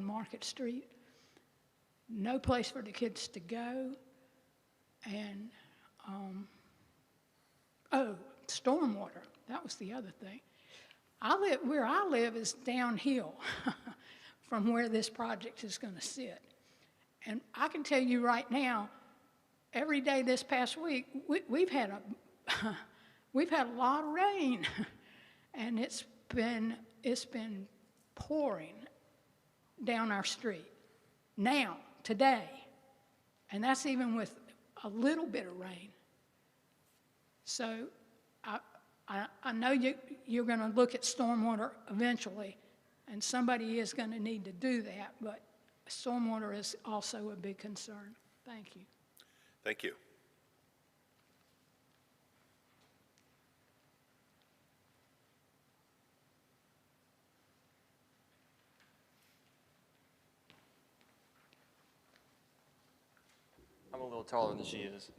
Market Street, no place for the kids to go, and stormwater. That was the other thing. Where I live is downhill from where this project is going to sit. And I can tell you right now, every day this past week, we've had a lot of rain, and it's been pouring down our street now, today, and that's even with a little bit of rain. So I know you're going to look at stormwater eventually, and somebody is going to need to do that, but stormwater is also a big concern. Thank you. Thank you. I'm a little taller than she is.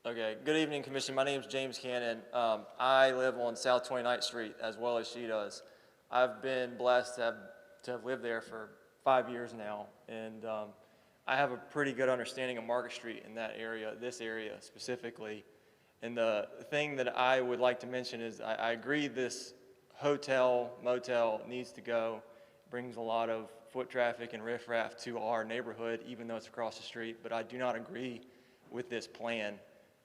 Okay, good evening, Commission. My name is James Cannon. I live on South 29th Street as well as she does. I've been blessed to have lived there for 5 years now, and I have a pretty good understanding of Market Street in that area, this area specifically. And the thing that I would like to mention is I agree this hotel, motel needs to go. Brings a lot of foot traffic and riffraff to our neighborhood, even though it's across the street. But I do not agree with this plan.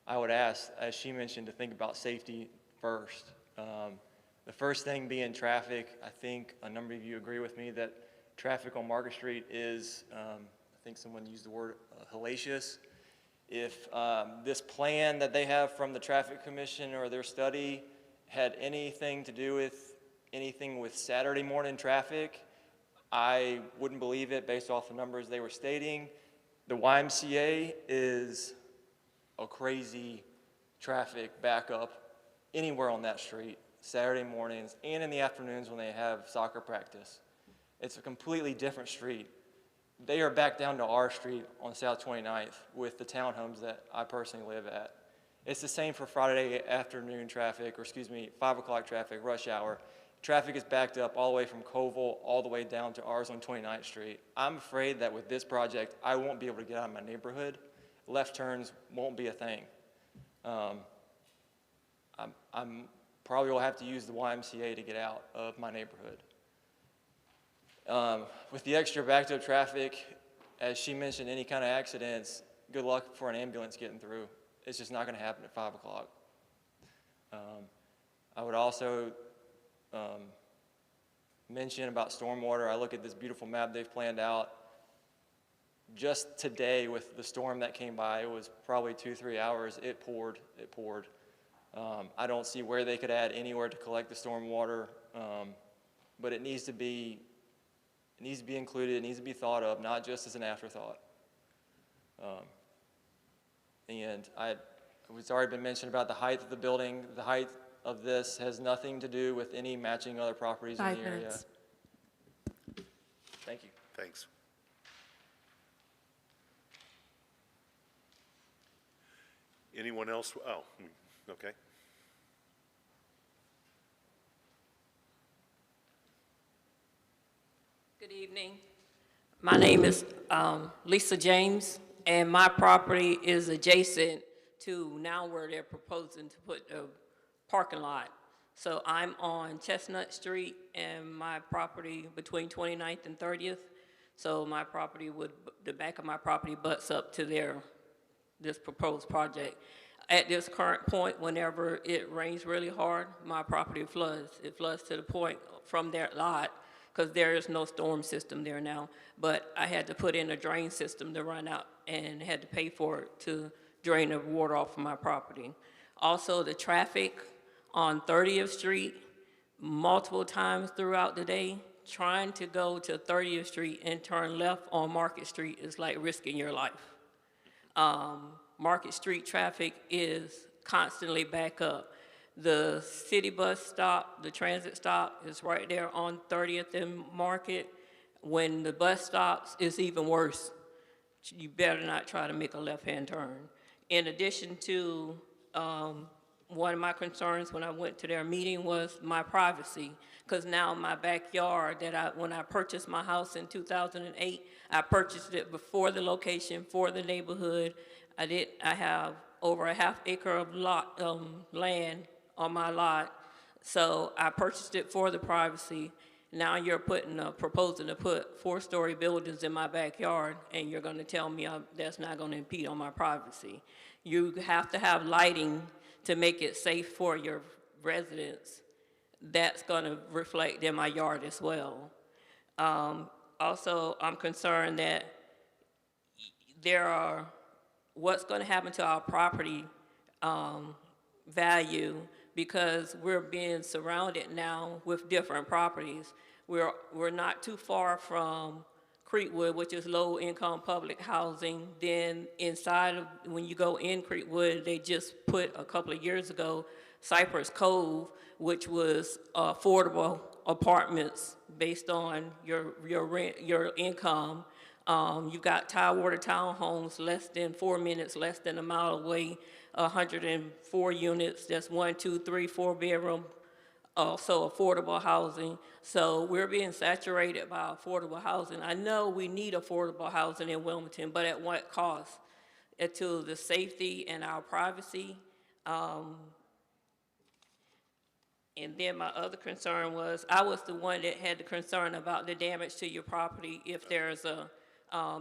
I would ask, as she mentioned, to think about safety first. The first thing being traffic. I think a number of you agree with me that traffic on Market Street is, I think someone used the word hellacious. If this plan that they have from the Traffic Commission or their study had anything to do with anything with Saturday morning traffic, I wouldn't believe it based off the numbers they were stating. The YMCA is a crazy traffic backup anywhere on that street, Saturday mornings and in the afternoons when they have soccer practice. It's a completely different street. They are back down to our street on South 29th with the townhomes that I personally live at. It's the same for Friday afternoon traffic, or excuse me, 5 o'clock traffic, rush hour. Traffic is backed up all the way from Colville all the way down to ours on 29th Street. I'm afraid that with this project, I won't be able to get out of my neighborhood. Left turns won't be a thing. I'm probably will have to use the YMCA to get out of my neighborhood. With the extra backed up traffic, as she mentioned, any kind of accidents, good luck for an ambulance getting through. It's just not going to happen at 5 o'clock. I would also mention about stormwater. I look at this beautiful map they've planned out. Just today with the storm that came by, it was probably 2-3 hours. It poured. I don't see where they could add anywhere to collect the stormwater, but it needs to be included. It needs to be thought of, not just as an afterthought. And it's already been mentioned about the height of the building. The height of this has nothing to do with any matching other properties in the area. Thank you. Thanks. Anyone else? Oh, okay. Good evening. My name is Lisa James, and my property is adjacent to now where they're proposing to put a parking lot. So I'm on Chestnut Street, and my property between 29th and 30th. So my property the back of my property butts up to this proposed project. At this current point, whenever it rains really hard, my property floods. It floods to the point from their lot, because there is no storm system there now. But I had to put in a drain system to run out and had to pay for it to drain the water off of my property. Also, the traffic on 30th Street, multiple times throughout the day, trying to go to 30th Street and turn left on Market Street is like risking your life. Market Street traffic is constantly back up. The city bus stop, the transit stop is right there on 30th and Market. When the bus stops, it's even worse. You better not try to make a left-hand turn. In addition to, one of my concerns when I went to their meeting was my privacy, because now my backyard when I purchased my house in 2008, I purchased it before the location for the neighborhood. I have over a half acre of land on my lot, so I purchased it for the privacy. Now you're proposing to put 4-story buildings in my backyard, and you're going to tell me that's not going to impede on my privacy. You have to have lighting to make it safe for your residents. That's going to reflect in my yard as well. Also, I'm concerned that what's going to happen to our property value, because we're being surrounded now with different properties. We're not too far from Creekwood, which is low-income public housing. Then when you go in Creekwood, they just put a couple of years ago Cypress Cove, which was affordable apartments based on your rent, your income. You've got Tidewater townhomes less than 4 minutes, less than a mile away, 104 units, that's 1, 2, 3, 4 bedroom, also affordable housing. So we're being saturated by affordable housing. I know we need affordable housing in Wilmington, but at what cost? To the safety and our privacy. And then my other concern was, I was the one that had the concern about the damage to your property if there's a,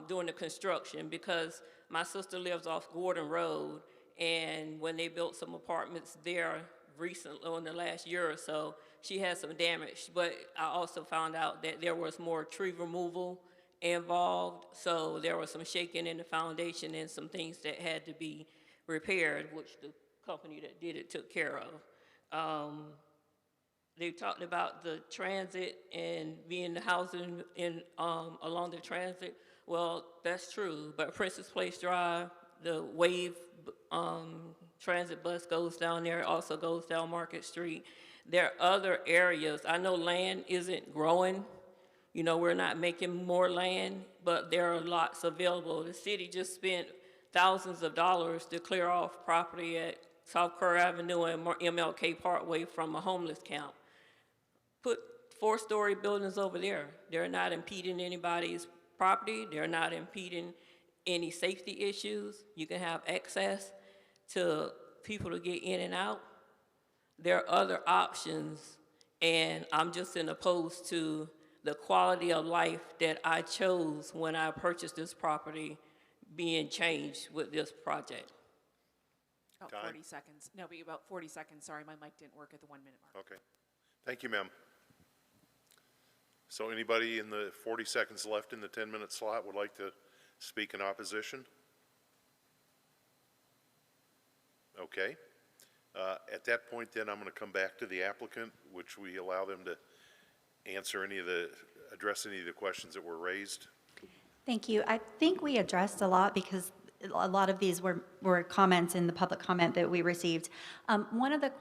during the construction, because my sister lives off Gordon Road, and when they built some apartments there recently, in the last year or so, she had some damage. But I also found out that there was more tree removal involved, so there was some shaking in the foundation and some things that had to be repaired, which the company that did it took care of. They talked about the transit and being the housing in, along the transit. Well, that's true, but Princess Place Drive, the Wave transit bus goes down there, also goes down Market Street. There are other areas. I know land isn't growing. You know, we're not making more land, but there are lots available. The city just spent thousands of dollars to clear off property at South Kerr Avenue and MLK Parkway from a homeless camp. Put 4-story buildings over there. They're not impeding anybody's property. They're not impeding any safety issues. You can have access to people to get in and out. There are other options, and I'm just opposed to the quality of life that I chose when I purchased this property being changed with this project. About 40 seconds. No, but about 40 seconds. Sorry, my mic didn't work at the 1 minute mark. Okay. Thank you, ma'am. So anybody in the 40 seconds left in the 10-minute slot would like to speak in opposition? Okay. At that point, then, I'm going to come back to the applicant, which we allow them to answer address any of the questions that were raised. Thank you. I think we addressed a lot because a lot of these were comments in the public comment that we received. One of the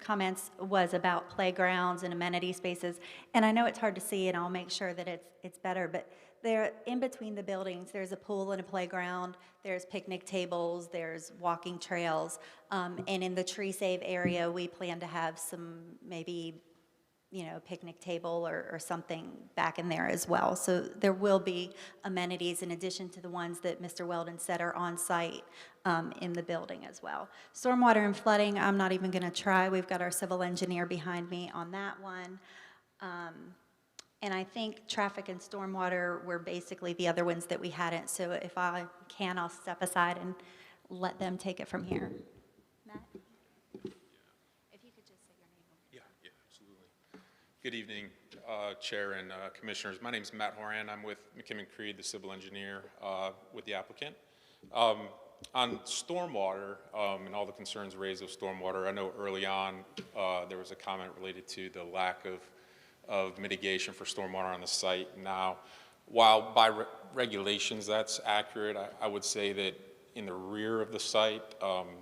comments was about playgrounds and amenity spaces, and I know it's hard to see, and I'll make sure that it's better, but there, in between the buildings, there's a pool and a playground, there's picnic tables, there's walking trails, and in the tree save area, we plan to have some maybe, you know, picnic table or something back in there as well. So there will be amenities in addition to the ones that Mr. Weldon said are on site in the building as well. Stormwater and flooding, I'm not even gonna try. We've got our civil engineer behind me on that one. And I think traffic and stormwater were basically the other ones that we hadn't. So if I can, I'll step aside and let them take it from here. Matt? If you could just say your name. Yeah, absolutely. Good evening, Chair and Commissioners. My name is Matt Horan. I'm with McKimmon Creed, the civil engineer with the applicant. On stormwater and all the concerns raised of stormwater, I know early on there was a comment related to the lack of mitigation for stormwater on the site. Now, while by regulations that's accurate, I would say that in the rear of the site,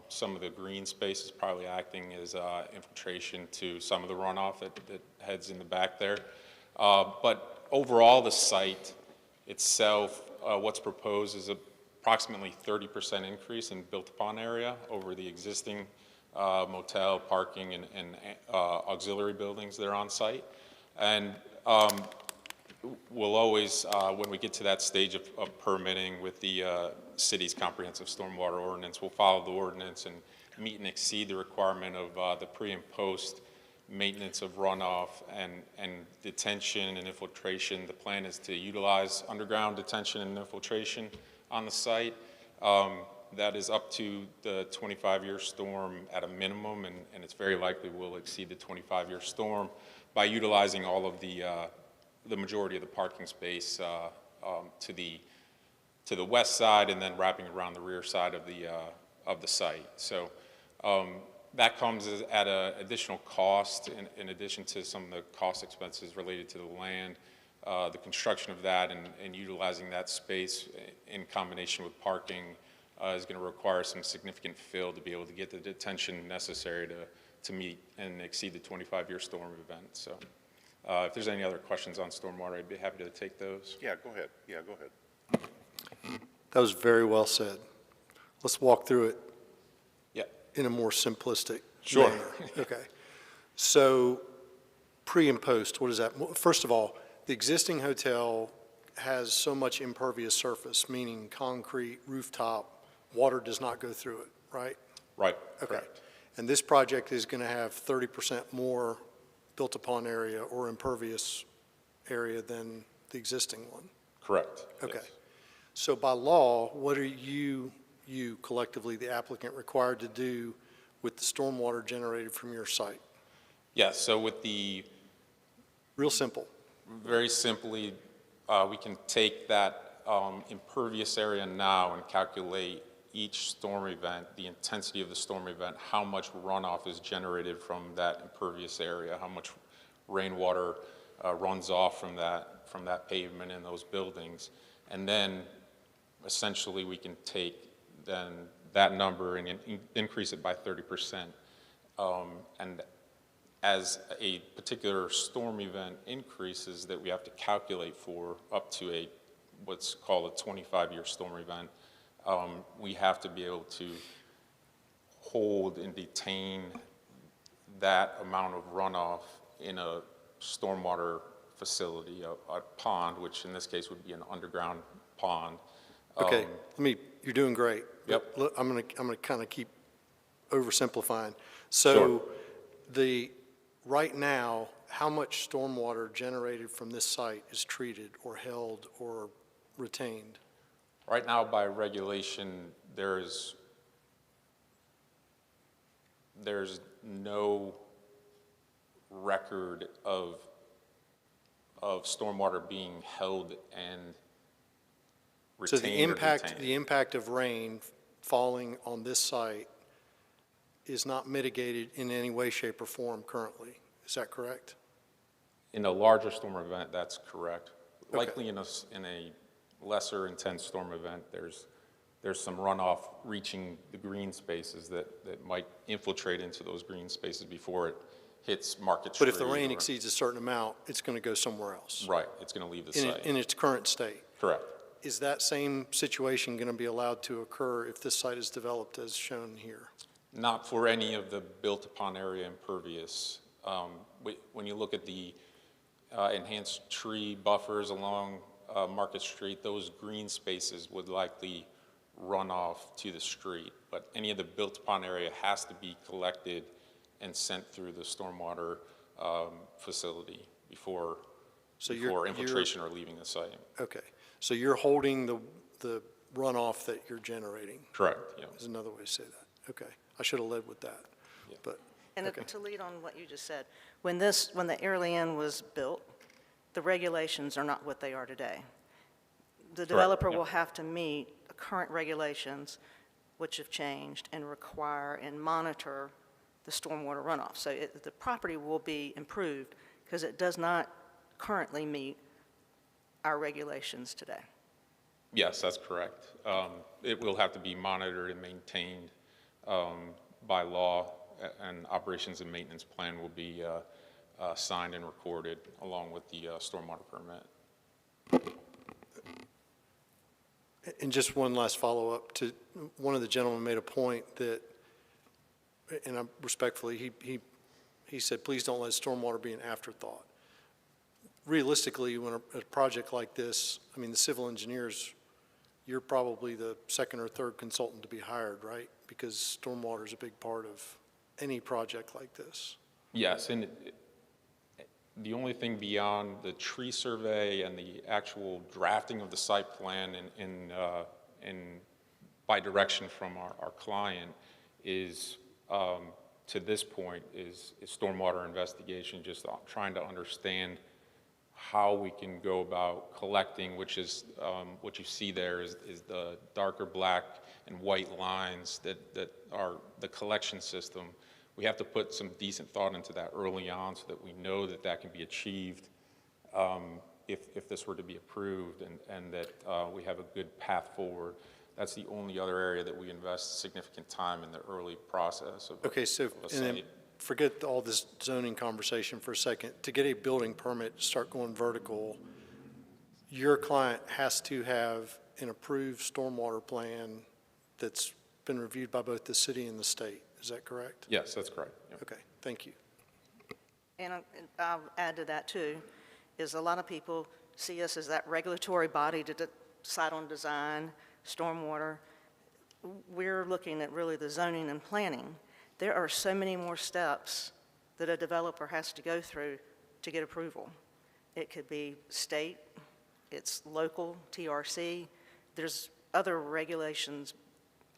some of the green space is probably acting as infiltration to some of the runoff that heads in the back there. But overall, the site itself, what's proposed is approximately 30% increase in built-upon area over the existing motel, parking, and auxiliary buildings that are on site. And we'll always, when we get to that stage of permitting with the city's comprehensive stormwater ordinance, we'll follow the ordinance and meet and exceed the requirement of the pre and post maintenance of runoff and detention and infiltration. The plan is to utilize underground detention and infiltration on the site. That is up to the 25-year storm at a minimum, and it's very likely we'll exceed the 25-year storm by utilizing all of the majority of the parking space to the west side and then wrapping around the rear side of the site. So that comes at an additional cost in addition to some of the cost expenses related to the land. The construction of that and utilizing that space in combination with parking is going to require some significant fill to be able to get the detention necessary to meet and exceed the 25-year storm event. So if there's any other questions on stormwater, I'd be happy to take those. Yeah, go ahead. Yeah, go ahead. That was very well said. Let's walk through it in a more simplistic Sure. manner. Okay. So pre and post, what is that? First of all, the existing hotel has so much impervious surface, meaning concrete, rooftop, water does not go through it, right? Right. Okay. Correct. And this project is going to have 30% more built-upon area or impervious area than the existing one? Correct. Okay. Yes. So by law, what are you collectively, the applicant, required to do with the stormwater generated from your site? Yes, so with the, Real simple. very simply, we can take that impervious area now and calculate each storm event, the intensity of the storm event, how much runoff is generated from that impervious area, how much rainwater runs off from that pavement and those buildings. And then essentially we can take then that number and increase it by 30%. And as a particular storm event increases that we have to calculate for up to what's called a 25-year storm event, we have to be able to hold and detain that amount of runoff in a stormwater facility, a pond, which in this case would be an underground pond. Okay, you're doing great. Yep. Look, I'm gonna kind of keep oversimplifying. So Sure. right now, how much stormwater generated from this site is treated or held or retained? Right now, by regulation, there's no record of stormwater being held and So retained or detained. the impact of rain falling on this site is not mitigated in any way, shape, or form currently. Is that correct? In a larger storm event, that's correct. Okay. Likely in a lesser intense storm event, there's some runoff reaching the green spaces that might infiltrate into those green spaces before it hits Market Street. But if the rain exceeds a certain amount, it's going to go somewhere else? Right, it's going to leave the site. In its current state? Correct. Is that same situation going to be allowed to occur if this site is developed as shown here? Not for any of the built-upon area impervious. When you look at the enhanced tree buffers along Market Street, those green spaces would likely run off to the street. But any of the built-upon area has to be collected and sent through the stormwater facility before infiltration or leaving the site. Okay, so you're holding the runoff that you're generating? Correct, yeah. Is another way to say that. Okay, I should have led with that, but, And okay. to lead on what you just said, when the Airlie was built, the regulations are not what they are today. The developer will have to meet current regulations, which have changed, and require and monitor the stormwater runoff. So the property will be improved because it does not currently meet our regulations today. Yes, that's correct. It will have to be monitored and maintained by law, and operations and maintenance plan will be signed and recorded along with the stormwater permit. And just one last follow-up to, one of the gentlemen made a point that, and I'm respectfully, he said, please don't let stormwater be an afterthought. Realistically, when a project like this, I mean, the civil engineers, you're probably the second or third consultant to be hired, right? Because stormwater is a big part of any project like this. Yes, and the only thing beyond the tree survey and the actual drafting of the site plan and by direction from our client is, to this point, is stormwater investigation, just trying to understand how we can go about collecting, which is what you see there is the darker black and white lines that are the collection system. We have to put some decent thought into that early on so that we know that that can be achieved if this were to be approved and that we have a good path forward. That's the only other area that we invest significant time in the early process of Okay, so, and then forget all this zoning conversation for a second. To get a building permit, start going vertical, your client has to have an approved stormwater plan that's been reviewed by both the city and the state. Is that correct? Yes, that's correct. Yep. Okay, thank you. And I'll add to that too, is a lot of people see us as that regulatory body to decide on design, stormwater. We're looking at really the zoning and planning. There are so many more steps that a developer has to go through to get approval. It could be state, it's local, TRC. There's other regulations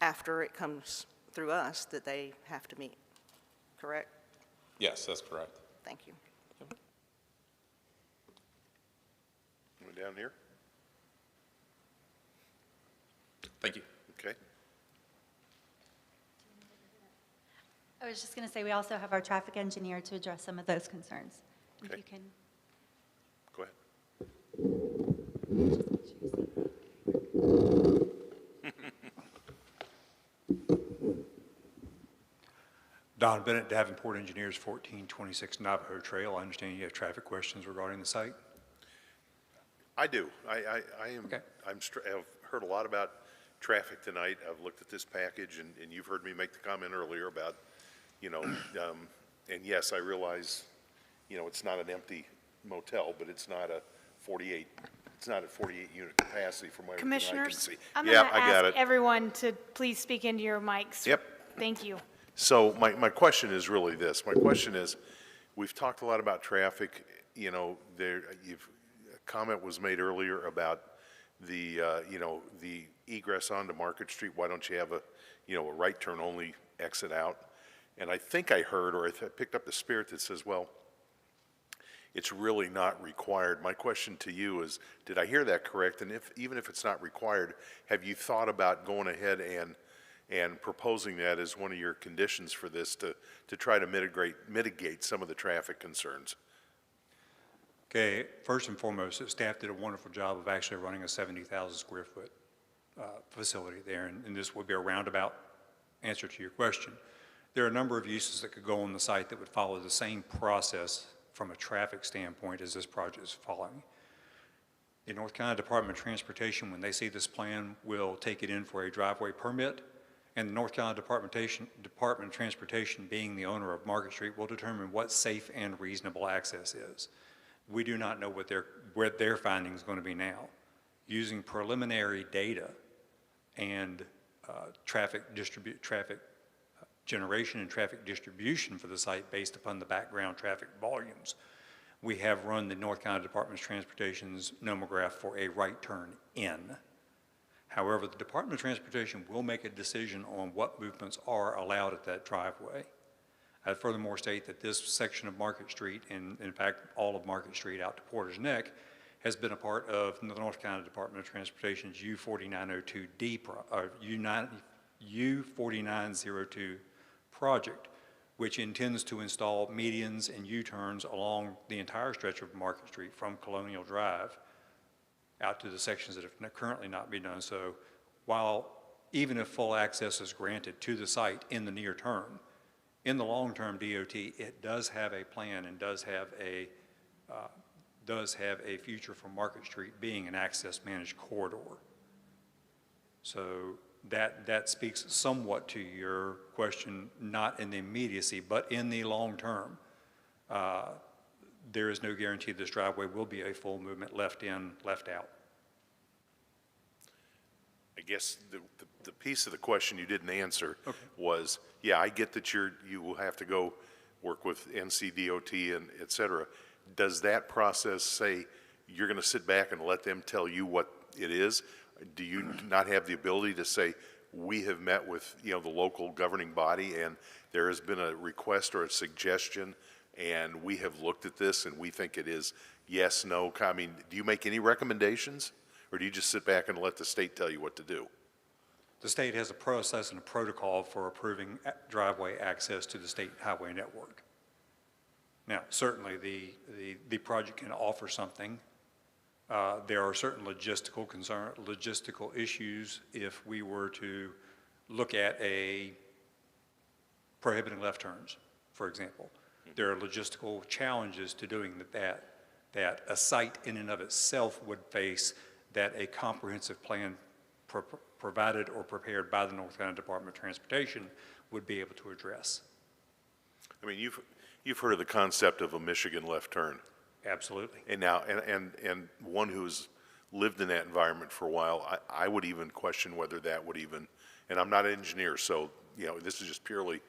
after it comes through us that they have to meet, correct? Yes, that's correct. Thank you. Anyone down here? Thank you. Okay. I was just going to say, we also have our traffic engineer to address some of those concerns. If Okay. you can. Go ahead. Don Bennett, Davenport Engineers, 1426 Navajo Trail. I understand you have traffic questions regarding the site? I do. I am, Okay. I've heard a lot about traffic tonight. I've looked at this package, and you've heard me make the comment earlier about, and yes, I realize, it's not an empty motel, but it's not a 48 unit capacity from what I can Commissioners, see. I'm Yeah, going to I got ask it. everyone to please speak into your mics. Yep. Thank you. So my question is really this. My question is, we've talked a lot about traffic, a comment was made earlier about the egress onto Market Street. Why don't you have a right turn only exit out? And I think I heard, or I picked up the spirit that says, well, it's really not required. My question to you is, did I hear that correct? And even if it's not required, have you thought about going ahead and proposing that as one of your conditions for this to try to mitigate some of the traffic concerns? Okay, first and foremost, the staff did a wonderful job of actually running a 70,000 square foot facility there, and this would be a roundabout answer to your question. There are a number of uses that could go on the site that would follow the same process from a traffic standpoint as this project is following. The North Carolina Department of Transportation, when they see this plan, will take it in for a driveway permit, and the North Carolina Department of Transportation, being the owner of Market Street, will determine what safe and reasonable access is. We do not know what their finding is going to be now. Using preliminary data and traffic generation and traffic distribution for the site based upon the background traffic volumes, we have run the North Carolina Department of Transportation's nomograph for a right turn in. However, the Department of Transportation will make a decision on what movements are allowed at that driveway. I'd furthermore state that this section of Market Street, and in fact all of Market Street out to Porter's Neck, has been a part of the North Carolina Department of Transportation's U4902 project, which intends to install medians and U-turns along the entire stretch of Market Street from Colonial Drive out to the sections that have currently not been done. So while even if full access is granted to the site in the near term, in the long term DOT, it does have a plan and does have a future for Market Street being an access managed corridor. So that speaks somewhat to your question, not in the immediacy, but in the long term. There is no guarantee this driveway will be a full movement left in, left out. I guess the piece of the question you didn't answer was, yeah, I get that you will have to go work with NCDOT and et cetera. Does that process say you're going to sit back and let them tell you what it is? Do you not have the ability to say, we have met with the local governing body and there has been a request or a suggestion and we have looked at this and we think it is yes, no? I mean, do you make any recommendations or do you just sit back and let the state tell you what to do? The state has a process and a protocol for approving driveway access to the state highway network. Now, certainly the project can offer something. There are certain logistical issues if we were to look at a prohibiting left turns, for example. There are logistical challenges to doing that a site in and of itself would face that a comprehensive plan provided or prepared by the North Carolina Department of Transportation would be able to address. I mean, you've heard of the concept of a Michigan left turn. Absolutely. And now, and one who's lived in that environment for a while, I would even question whether that would even, and I'm not an engineer, so, this is just purely,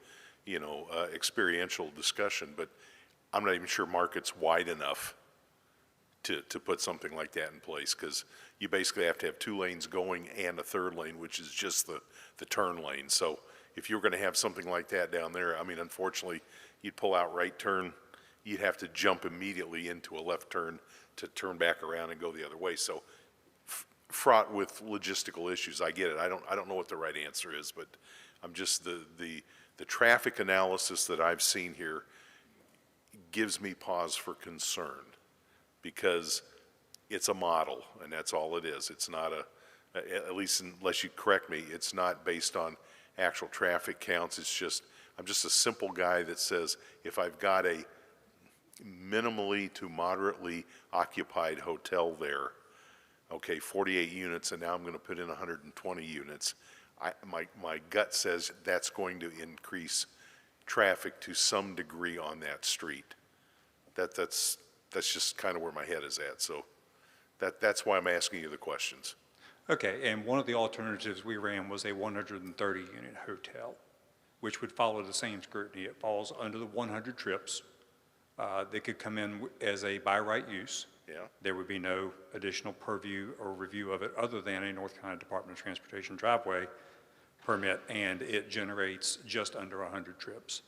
experiential discussion, but I'm not even sure Market's wide enough to put something like that in place, because you basically have to have 2 lanes going and a 3rd lane, which is just the turn lane. So if you were going to have something like that down there, I mean, unfortunately, you'd pull out right turn, you'd have to jump immediately into a left turn to turn back around and go the other way. So fraught with logistical issues. I get it. I don't know what the right answer is, but I'm just, the traffic analysis that I've seen here gives me pause for concern, because it's a model, and that's all it is. It's not at least unless you correct me, it's not based on actual traffic counts. It's just, I'm just a simple guy that says, if I've got a minimally to moderately occupied hotel there, okay, 48 units, and now I'm going to put in 120 units, my gut says that's going to increase traffic to some degree on that street. That's just kind of where my head is at. So that's why I'm asking you the questions. Okay, and one of the alternatives we ran was a 130-unit hotel, which would follow the same scrutiny. It falls under the 100 trips. They could come in as a by right use. Yeah. There would be no additional purview or review of it other than a North Carolina Department of Transportation driveway permit, and it generates just under 100 trips.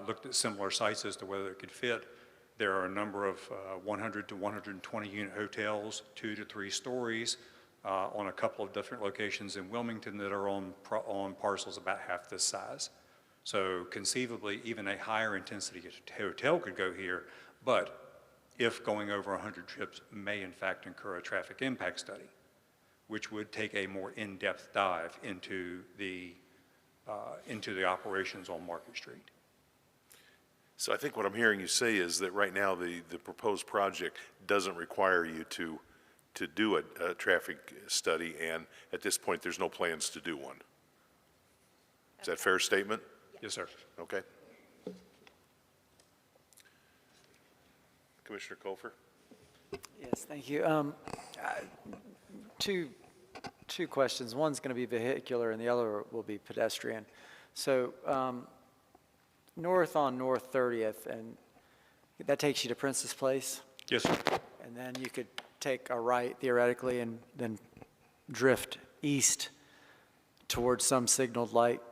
Looked at similar sites as to whether it could fit. There are a number of 100 to 120 unit hotels, 2 to 3 stories, on a couple of different locations in Wilmington that are on parcels about half this size. So conceivably, even a higher intensity hotel could go here, but if going over 100 trips may in fact incur a traffic impact study, which would take a more in-depth dive into the operations on Market Street. So I think what I'm hearing you say is that right now the proposed project doesn't require you to do a traffic study, and at this point, there's no plans to do one. Is that a fair statement? Yes, sir. Okay. Commissioner Colfer? Yes, thank you. Two questions. One's going to be vehicular and the other will be pedestrian. So north on North 30th, and that takes you to Princess Place? Yes, sir. And then you could take a right theoretically and then drift east towards some signaled light?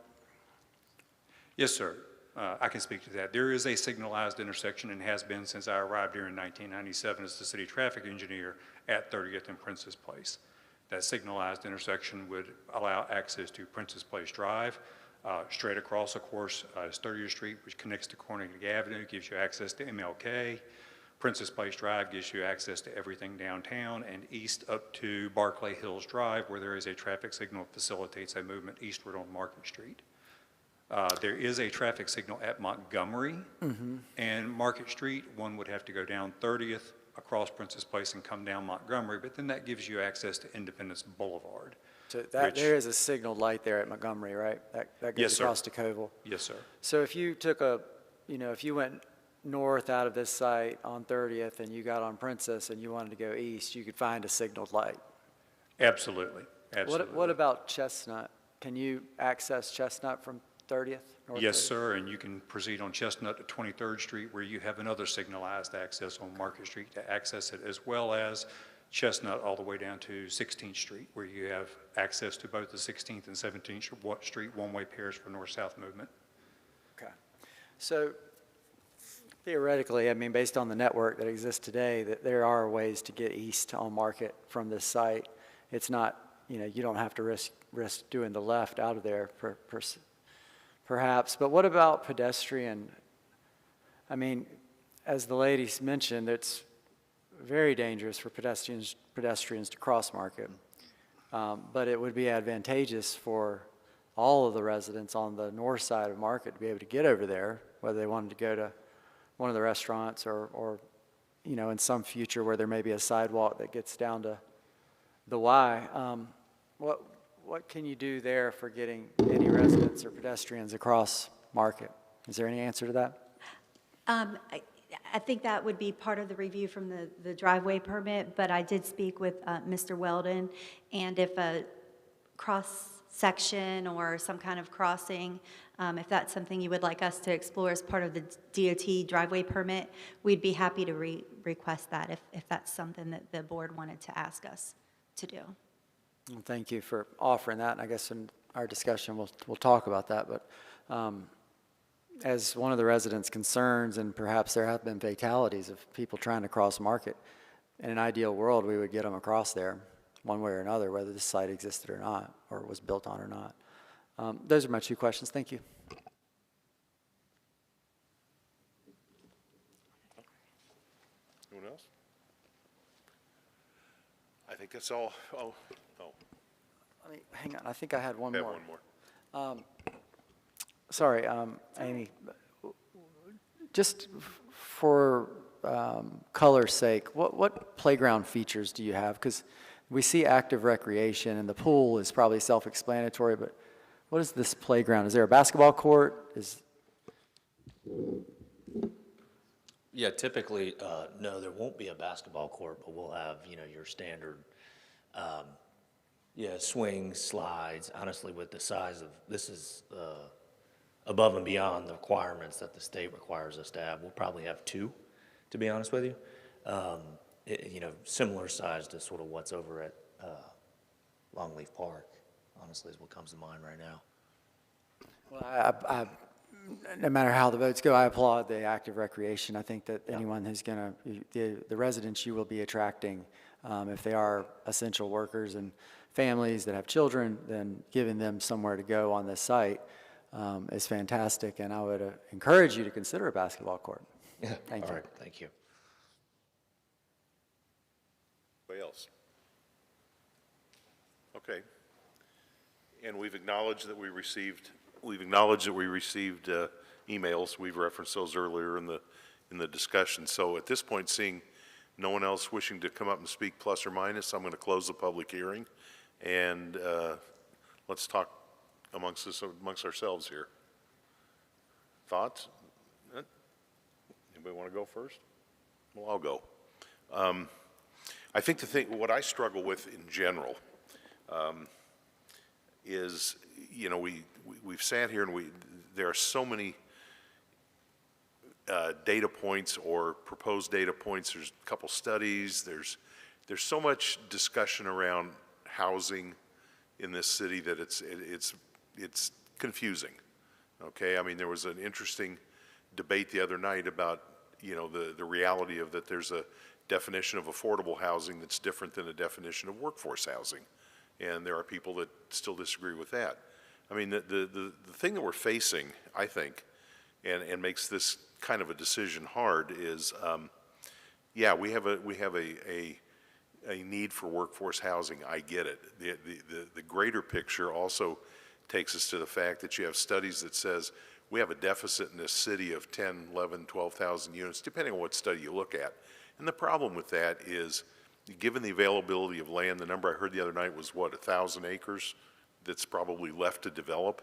Yes, sir. I can speak to that. There is a signalized intersection and has been since I arrived here in 1997 as the city traffic engineer at 30th and Princess Place. That signalized intersection would allow access to Princess Place Drive. Straight across, of course, is 30th Street, which connects to Carnegie Avenue, gives you access to MLK. Princess Place Drive gives you access to everything downtown, and east up to Barclay Hills Drive, where there is a traffic signal that facilitates a movement eastward on Market Street. There is a traffic signal at Montgomery and Market Street. One would have to go down 30th, across Princess Place and come down Montgomery, but then that gives you access to Independence Boulevard. So that, there is a signal light there at Montgomery, right? That goes Yes, sir. across to Coville. Yes, sir. So if you took if you went north out of this site on 30th and you got on Princess and you wanted to go east, you could find a signaled light. Absolutely, absolutely. What about Chestnut? Can you access Chestnut from 30th? North Yes, 30th? sir, and you can proceed on Chestnut to 23rd Street where you have another signalized access on Market Street to access it, as well as Chestnut all the way down to 16th Street where you have access to both the 16th and 17th Street one-way pairs for north-south movement. Okay. So theoretically, I mean, based on the network that exists today, that there are ways to get east on Market from this site. It's not, you don't have to risk doing the left out of there perhaps. But what about pedestrian? I mean, as the ladies mentioned, it's very dangerous for pedestrians to cross Market. But it would be advantageous for all of the residents on the north side of Market to be able to get over there, whether they wanted to go to one of the restaurants or in some future where there may be a sidewalk that gets down to the Y. What can you do there for getting any residents or pedestrians across Market? Is there any answer to that? I think that would be part of the review from the driveway permit, but I did speak with Mr. Weldon, and if a cross section or some kind of crossing. If that's something you would like us to explore as part of the DOT driveway permit, we'd be happy to request that if that's something that the board wanted to ask us to do. Well, thank you for offering that, and I guess in our discussion, we'll talk about that, but as one of the residents' concerns, and perhaps there have been fatalities of people trying to cross market, in an ideal world, we would get them across there, one way or another, whether this site existed or not, or was built on or not. Those are my two questions. Thank you. Anyone else? I think that's all. Let me, hang on, I think I had one Have more. one more. Sorry, Amy, just for color's sake, what playground features do you have? Because we see active recreation, and the pool is probably self-explanatory, but what is this playground? Is there a basketball court? Yeah, typically, no, there won't be a basketball court, but we'll have, your standard, swings, slides. Honestly, with the size of, this is above and beyond the requirements that the state requires us to have. We'll probably have two, to be honest with you. Similar size to sort of what's over at Longleaf Park, honestly, is what comes to mind right now. Well, no matter how the votes go, I applaud the active recreation. I think that anyone who's going to, the residents you will be attracting, if they are essential workers and families that have children, then giving them somewhere to go on this site is fantastic, and I would encourage you to consider a basketball court. Yeah. Thank you. All right, thank you. Anybody else? Okay. And we've acknowledged that we received emails. We've referenced those earlier in the discussion. So at this point, seeing no one else wishing to come up and speak plus or minus, I'm going to close the public hearing, and let's talk amongst ourselves here. Thoughts? Anybody want to go first? Well, I'll go. I think what I struggle with in general is, we've sat here and there are so many data points or proposed data points. There's a couple studies. There's so much discussion around housing in this city that it's confusing. Okay, I mean, there was an interesting debate the other night about the reality of that there's a definition of affordable housing that's different than a definition of workforce housing, and there are people that still disagree with that. I mean, the thing that we're facing, I think, and makes this kind of a decision hard is, we have a need for workforce housing. I get it. The greater picture also takes us to the fact that you have studies that says we have a deficit in this city of 10, 11, 12,000 units, depending on what study you look at. And the problem with that is, given the availability of land, the number I heard the other night was, 1,000 acres that's probably left to develop.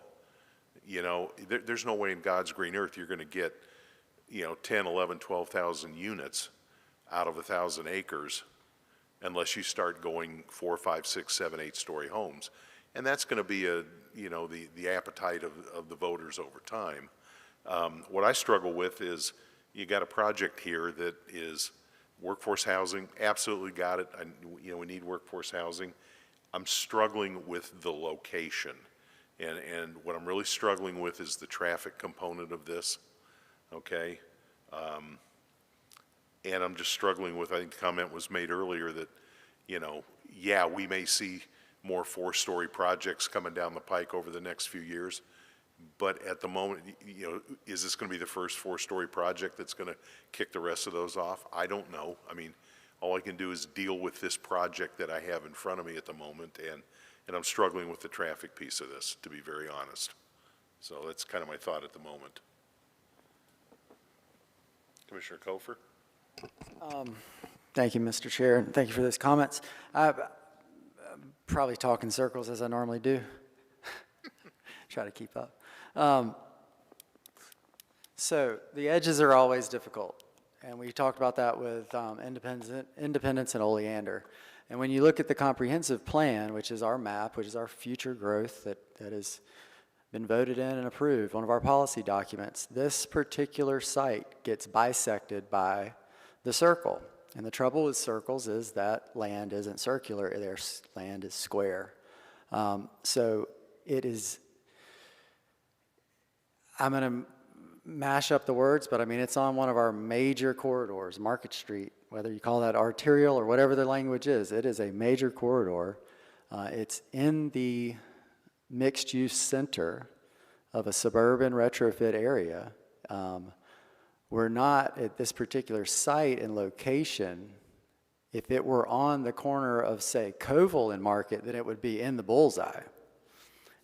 There's no way in God's green earth you're going to get, 10, 11, 12,000 units out of 1,000 acres unless you start going 4, 5, 6, 7, 8-story homes. And that's going to be the appetite of the voters over time. What I struggle with is you got a project here that is workforce housing, absolutely got it. We need workforce housing. I'm struggling with the location. And what I'm really struggling with is the traffic component of this, okay? And I'm just struggling with, I think the comment was made earlier that, we may see more 4-story projects coming down the pike over the next few years. But at the moment, is this going to be the first 4-story project that's going to kick the rest of those off? I don't know. I mean, all I can do is deal with this project that I have in front of me at the moment, and I'm struggling with the traffic piece of this, to be very honest. So that's kind of my thought at the moment. Commissioner Kofer? Thank you, Mr. Chair, and thank you for those comments. I'm probably talk in circles as I normally do. Try to keep up. So the edges are always difficult, and we talked about that with Independence and Oleander. And when you look at the comprehensive plan, which is our map, which is our future growth that has been voted in and approved, one of our policy documents, this particular site gets bisected by the circle. And the trouble with circles is that land isn't circular, their land is square. So it is, I'm going to mash up the words, but I mean, it's on one of our major corridors, Market Street, whether you call that arterial or whatever the language is. It is a major corridor. It's in the mixed-use center of a suburban retrofit area. We're not at this particular site and location. If it were on the corner of, say, Covell and Market, then it would be in the bullseye.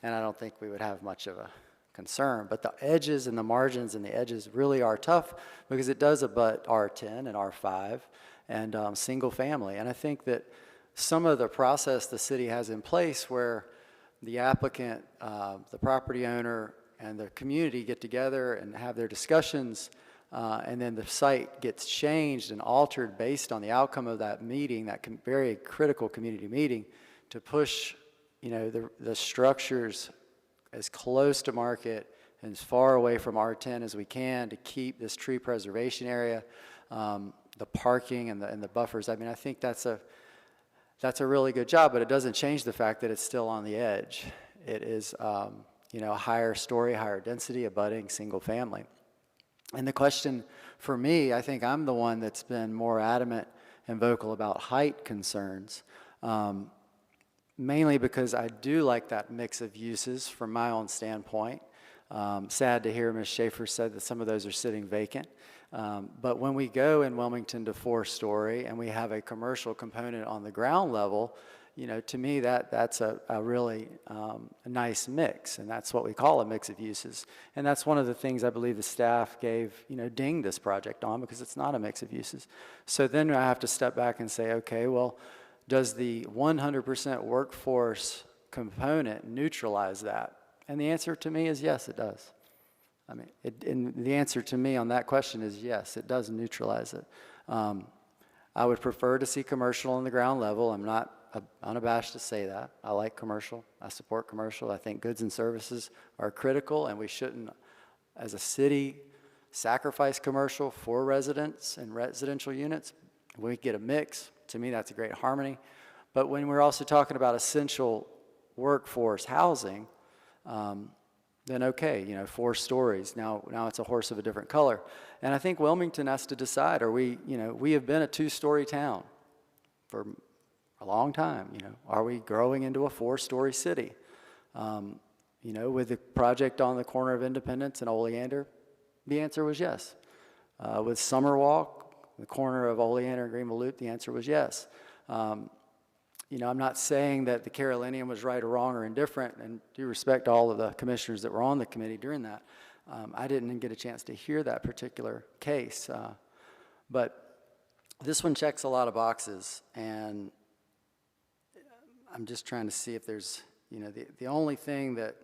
And I don't think we would have much of a concern. But the edges and the margins and the edges really are tough because it does abut R10 and R5 and single family. And I think that some of the process the city has in place where the applicant, the property owner, and the community get together and have their discussions, and then the site gets changed and altered based on the outcome of that meeting, that very critical community meeting, to push, you know, the structures as close to Market and as far away from R10 as we can to keep this tree preservation area, the parking and the buffers. I mean, I think that's a really good job, but it doesn't change the fact that it's still on the edge. It is, you know, a higher story, higher density, abutting single family. And the question for me, I think I'm the one that's been more adamant and vocal about height concerns, mainly because I do like that mix of uses from my own standpoint. Sad to hear Ms. Schaefer said that some of those are sitting vacant. But when we go in Wilmington to 4-story and we have a commercial component on the ground level, you know, to me that's a really a nice mix, and that's what we call a mix of uses. And that's one of the things I believe the staff gave, you know, ding this project on, because it's not a mix of uses. So then I have to step back and say, okay, well, does the 100% workforce component neutralize that? And the answer to me is yes, it does. I mean, and the answer to me on that question is yes, it does neutralize it. I would prefer to see commercial on the ground level. I'm not unabashed to say that. I like commercial. I support commercial. I think goods and services are critical, and we shouldn't, as a city, sacrifice commercial for residents and residential units. When we get a mix, to me, that's a great harmony. But when we're also talking about essential workforce housing, then okay, you know, 4 stories. Now it's a horse of a different color. And I think Wilmington has to decide, are we, you know, we have been a 2-story town for a long time, you know. Are we growing into a 4-story city? You know, with the project on the corner of Independence and Oleander, the answer was yes. With Summerwalk, the corner of Oleander and Greenville Loop, the answer was yes. You know, I'm not saying that the Carolinian was right or wrong or indifferent, and due respect to all of the commissioners that were on the committee during that. I didn't get a chance to hear that particular case. But this one checks a lot of boxes, and I'm just trying to see if there's, you know, the only thing that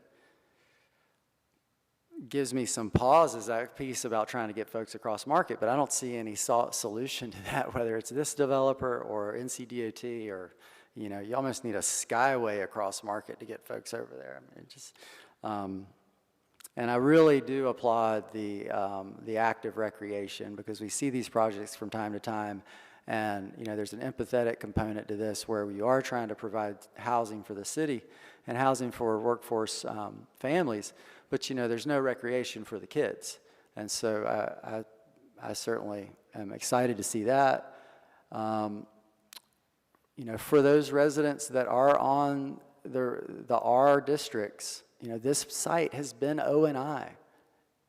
gives me some pause is that piece about trying to get folks across Market, but I don't see any solution to that, whether it's this developer or NCDOT or, you know, you almost need a skyway across Market to get folks over there. I mean, it just, and I really do applaud the active recreation, because we see these projects from time to time, and, you know, there's an empathetic component to this where we are trying to provide housing for the city and housing for workforce families, but, you know, there's no recreation for the kids. And so I certainly am excited to see that. You know, for those residents that are on the R districts, you know, this site has been O&I.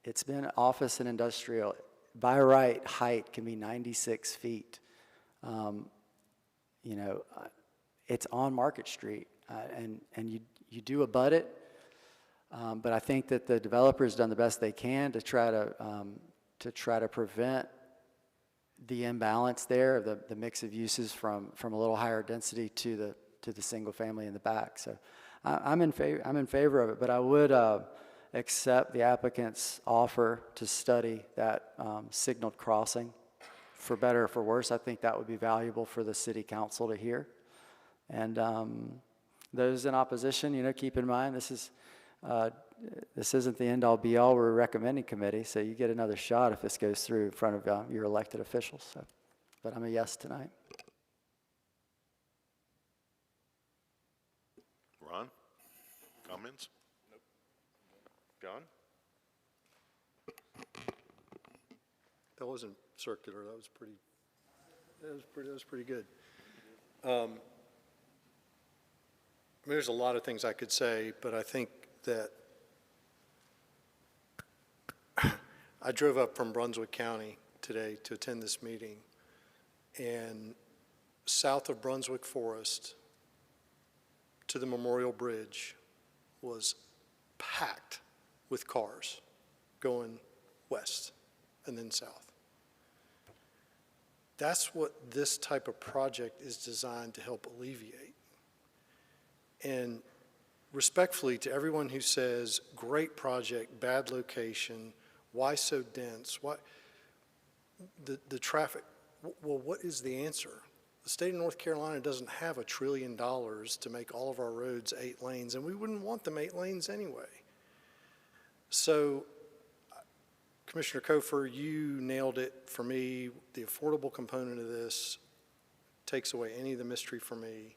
It's been office and industrial. By right, height can be 96 feet. You know, it's on Market Street, and you do abut it, but I think that the developer's done the best they can to try to prevent the imbalance there, the mix of uses from a little higher density to the single family in the back. So I'm in favor of it, but I would accept the applicant's offer to study that signaled crossing. For better or for worse, I think that would be valuable for the city council to hear. And those in opposition, keep in mind, this isn't the end-all be-all. We're a recommending committee, so you get another shot if this goes through in front of your elected officials. So, but I'm a yes tonight. Ron, comments? Nope. John? That wasn't circular, that was pretty good. I mean, there's a lot of things I could say, but I think that I drove up from Brunswick County today to attend this meeting, and south of Brunswick Forest to the Memorial Bridge was packed with cars going west and then south. That's what this type of project is designed to help alleviate. And respectfully to everyone who says, great project, bad location, why so dense? Why the traffic? Well, what is the answer? The state of North Carolina doesn't have $1 trillion to make all of our roads 8 lanes, and we wouldn't want them 8 lanes anyway. So, Commissioner Kofer, you nailed it for me. The affordable component of this takes away any of the mystery for me.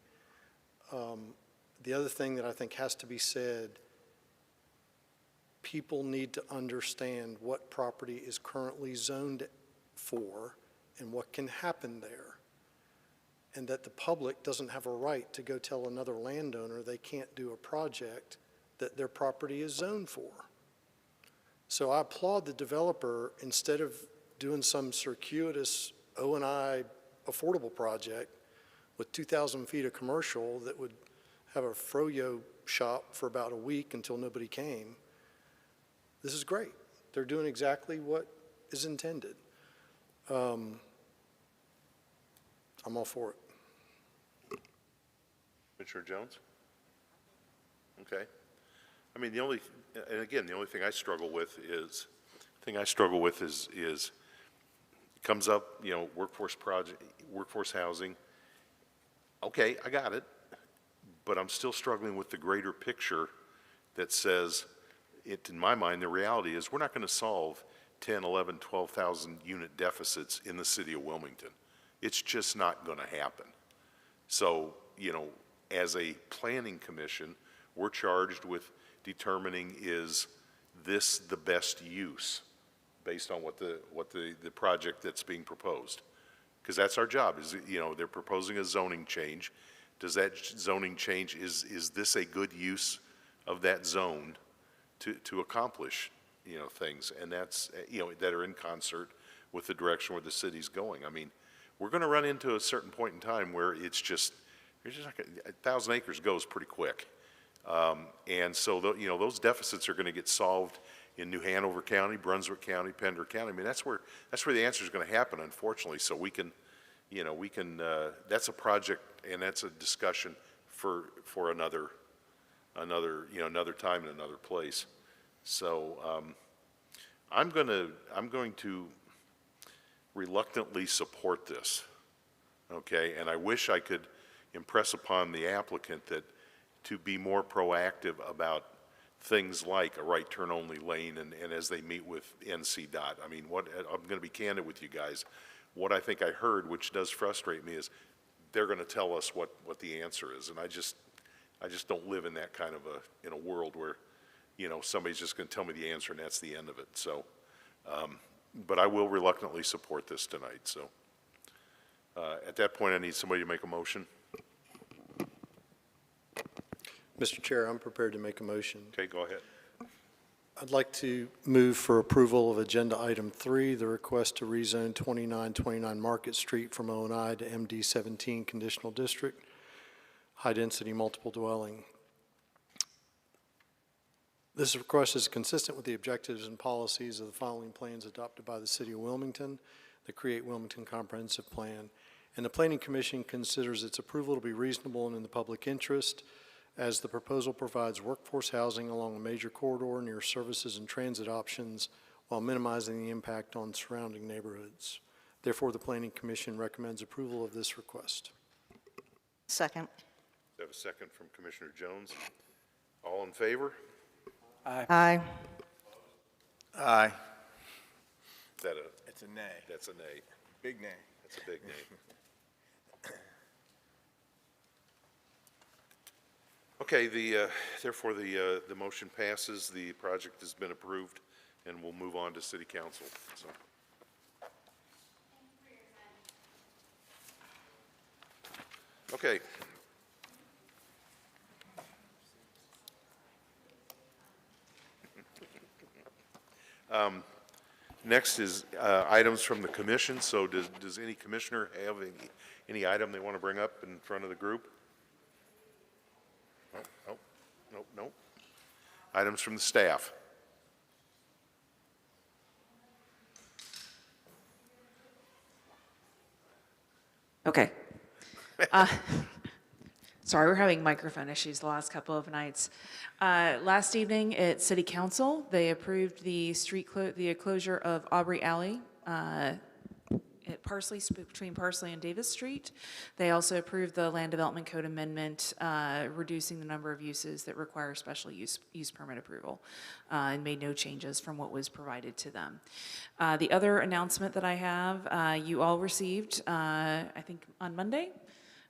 The other thing that I think has to be said, people need to understand what property is currently zoned for and what can happen there, and that the public doesn't have a right to go tell another landowner they can't do a project that their property is zoned for. So I applaud the developer, instead of doing some circuitous O&I affordable project with 2,000 feet of commercial that would have a froyo shop for about a week until nobody came. This is great. They're doing exactly what is intended. I'm all for it. Commissioner Jones? Okay. I mean, the only thing I struggle with is, comes up, workforce housing. Okay, I got it, but I'm still struggling with the greater picture that says, in my mind, the reality is we're not going to solve 10, 11, 12,000 unit deficits in the city of Wilmington. It's just not going to happen. So, as a planning commission, we're charged with determining, is this the best use based on what the project that's being proposed? Because that's our job, is, they're proposing a zoning change. Does that zoning change, is this a good use of that zone to accomplish, things? And that's, that are in concert with the direction where the city's going. I mean, we're going to run into a certain point in time where it's just like 1,000 acres goes pretty quick. And so, those deficits are going to get solved in New Hanover County, Brunswick County, Pender County. I mean, that's where the answer is going to happen, unfortunately. So we can, that's a project and that's a discussion for another time and another place. So I'm going to reluctantly support this, okay? And I wish I could impress upon the applicant that to be more proactive about things like a right turn only lane and as they meet with NCDOT. I mean, I'm going to be candid with you guys. What I think I heard, which does frustrate me, is they're going to tell us what the answer is. And I just don't live in that kind of in a world where, somebody's just going to tell me the answer and that's the end of it. So, but I will reluctantly support this tonight. So at that point, I need somebody to make a motion. Mr. Chair, I'm prepared to make a motion. Okay, go ahead. I'd like to move for approval of Agenda Item 3, the request to rezone 2929 Market Street from O&I to MD17 Conditional District, high-density multiple dwelling. This request is consistent with the objectives and policies of the following plans adopted by the City of Wilmington, the Create Wilmington Comprehensive Plan, and the Planning Commission considers its approval to be reasonable and in the public interest, as the proposal provides workforce housing along a major corridor near services and transit options while minimizing the impact on surrounding neighborhoods. Therefore, the Planning Commission recommends approval of this request. Second. Have a second from Commissioner Jones. All in favor? Aye. Aye. Aye. Is that a, It's a nay. that's a nay. Big nay. That's a big nay. Okay, therefore, the motion passes, the project has been approved, and we'll move on to city council, so. Okay. Next is items from the commission, so does any commissioner have any item they want to bring up in front of the group? Nope. Items from the staff. Okay. Sorry, we're having microphone issues the last couple of nights. Last evening at City Council, they approved the the closure of Aubrey Alley at Parsley, between Parsley and Davis Street. They also approved the Land Development Code Amendment, reducing the number of uses that require special use permit approval, and made no changes from what was provided to them. The other announcement that I have, you all received, I think on Monday,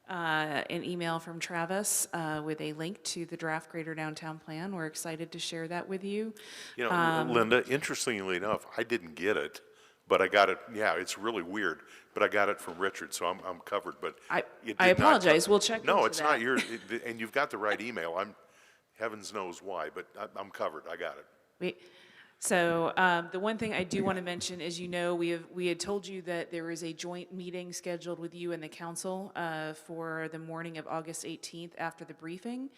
an email from Travis with a link to the draft Greater Downtown Plan. We're excited to share that with you. You know, Linda, interestingly enough, I didn't get it, but I got it, yeah, it's really weird, but I got it from Richard, so I'm covered, but. I it did not apologize. come- We'll check No, into it's not that. yours, and you've got the right email. Heavens knows why, but I'm covered. I got it. So the one thing I do want to mention is, you know, we had told you that there is a joint meeting scheduled with you and the council for the morning of August 18th after the briefing.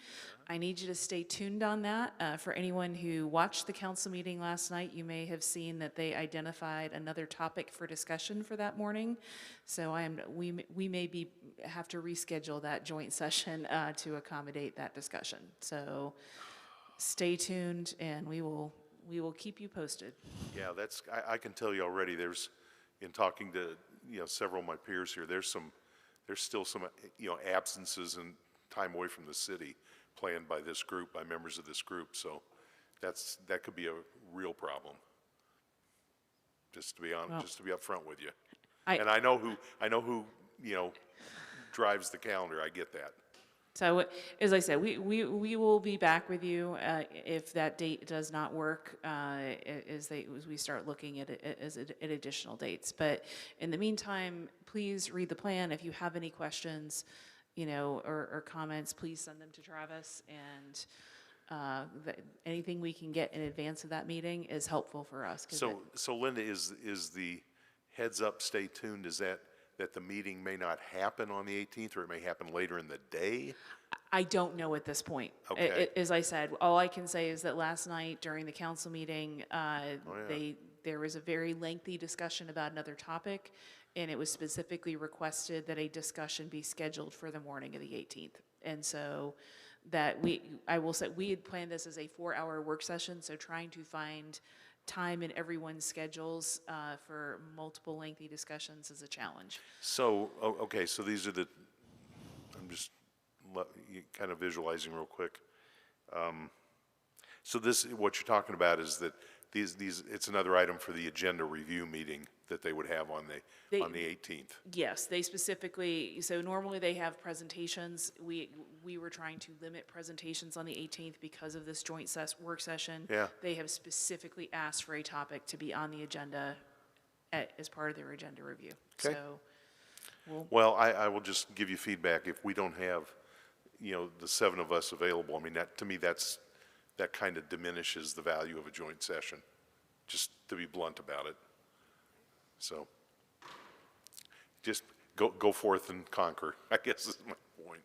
I need you to stay tuned on that. For anyone who watched the council meeting last night, you may have seen that they identified another topic for discussion for that morning. So we may have to reschedule that joint session to accommodate that discussion. So stay tuned, and we will keep you posted. Yeah, I can tell you already, in talking to, several of my peers here, there's still some, absences and time away from the city planned by this group, by members of this group, so that could be a real problem. Just to be upfront with you. And I know who, drives the calendar, I get that. So, as I said, we will be back with you if that date does not work, as we start looking at additional dates. But in the meantime, please read the plan. If you have any questions, or comments, please send them to Travis. And anything we can get in advance of that meeting is helpful for us. So Linda, is the heads up, stay tuned, is that the meeting may not happen on the 18th, or it may happen later in the day? I don't know at this point. Okay. As I said, all I can say is that last night during the council meeting, there was a very lengthy discussion about another topic, and it was specifically requested that a discussion be scheduled for the morning of the 18th. And so I will say, we had planned this as a 4-hour work session, so trying to find time in everyone's schedules for multiple lengthy discussions is a challenge. So, okay, so these are I'm just kind of visualizing real quick. So what you're talking about is that it's another item for the agenda review meeting that they would have on the 18th. Yes, they specifically, so normally they have presentations. We were trying to limit presentations on the 18th because of this joint work session. Yeah. They have specifically asked for a topic to be on the agenda as part of their agenda review. Okay. So Well, I will just give you feedback. If we don't have, the 7 of us available, I mean, to me, that kind of diminishes the value of a joint session, just to be blunt about it. So, just go forth and conquer, I guess is my point.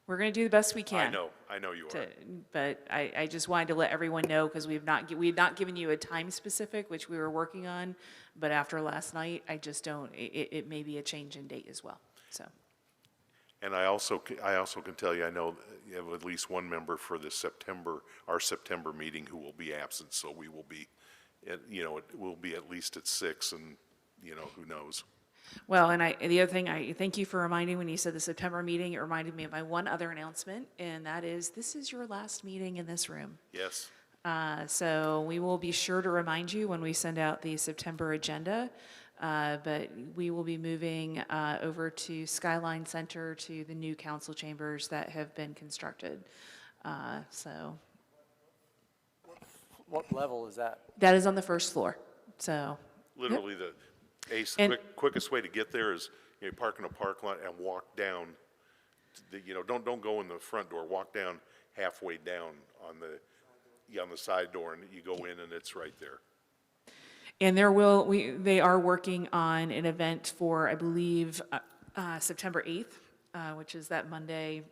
we're going to do the best we can. I know you are. But I just wanted to let everyone know, because we had not given you a time specific, which we were working on, but after last night, I just don't, it may be a change in date as well, so. And I also can tell you, I know you have at least one member for our September meeting who will be absent, so we will be, it will be at least at 6, and, who knows. Well, and the other thing, I thank you for reminding, when you said the September meeting, it reminded me of my one other announcement, and that is, this is your last meeting in this room. Yes. So we will be sure to remind you when we send out the September agenda, but we will be moving over to Skyline Center, to the new council chambers that have been constructed. So What level is that? that is on the first floor, so. Literally, the And- quickest way to get there is, you know, park in a parking lot and walk down, don't go in the front door, walk down halfway down on the side door, and you go in and it's right there. And they are working on an event for, I believe, September 8th, which is that Monday,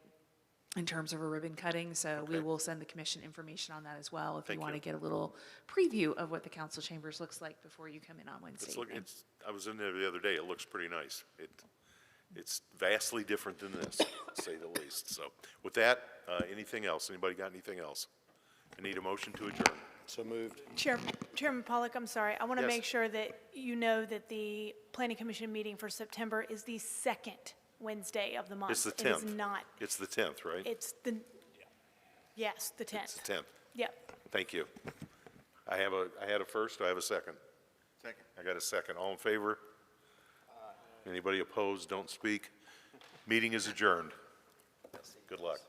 in terms of a ribbon cutting. So we will send the commission information on that as well, if you want to get a little preview of what the council chambers looks like before you come in on Wednesday evening. I was in there the other day, it looks pretty nice. It's vastly different than this, to say the least. So with that, anything else? Anybody got anything else? I need a motion to adjourn. So moved. Chairman Pollock, I'm sorry. I want to Yes. make sure that you know that the Planning Commission meeting for September is the second Wednesday of the month. It's the It is 10th. not, It's the 10th, right? it's the, yes, the 10th. It's the 10th. Yep. Thank you. I had a first, do I have a second? Second. I got a second. All in favor? Anybody opposed, don't speak. Meeting is adjourned. Good luck.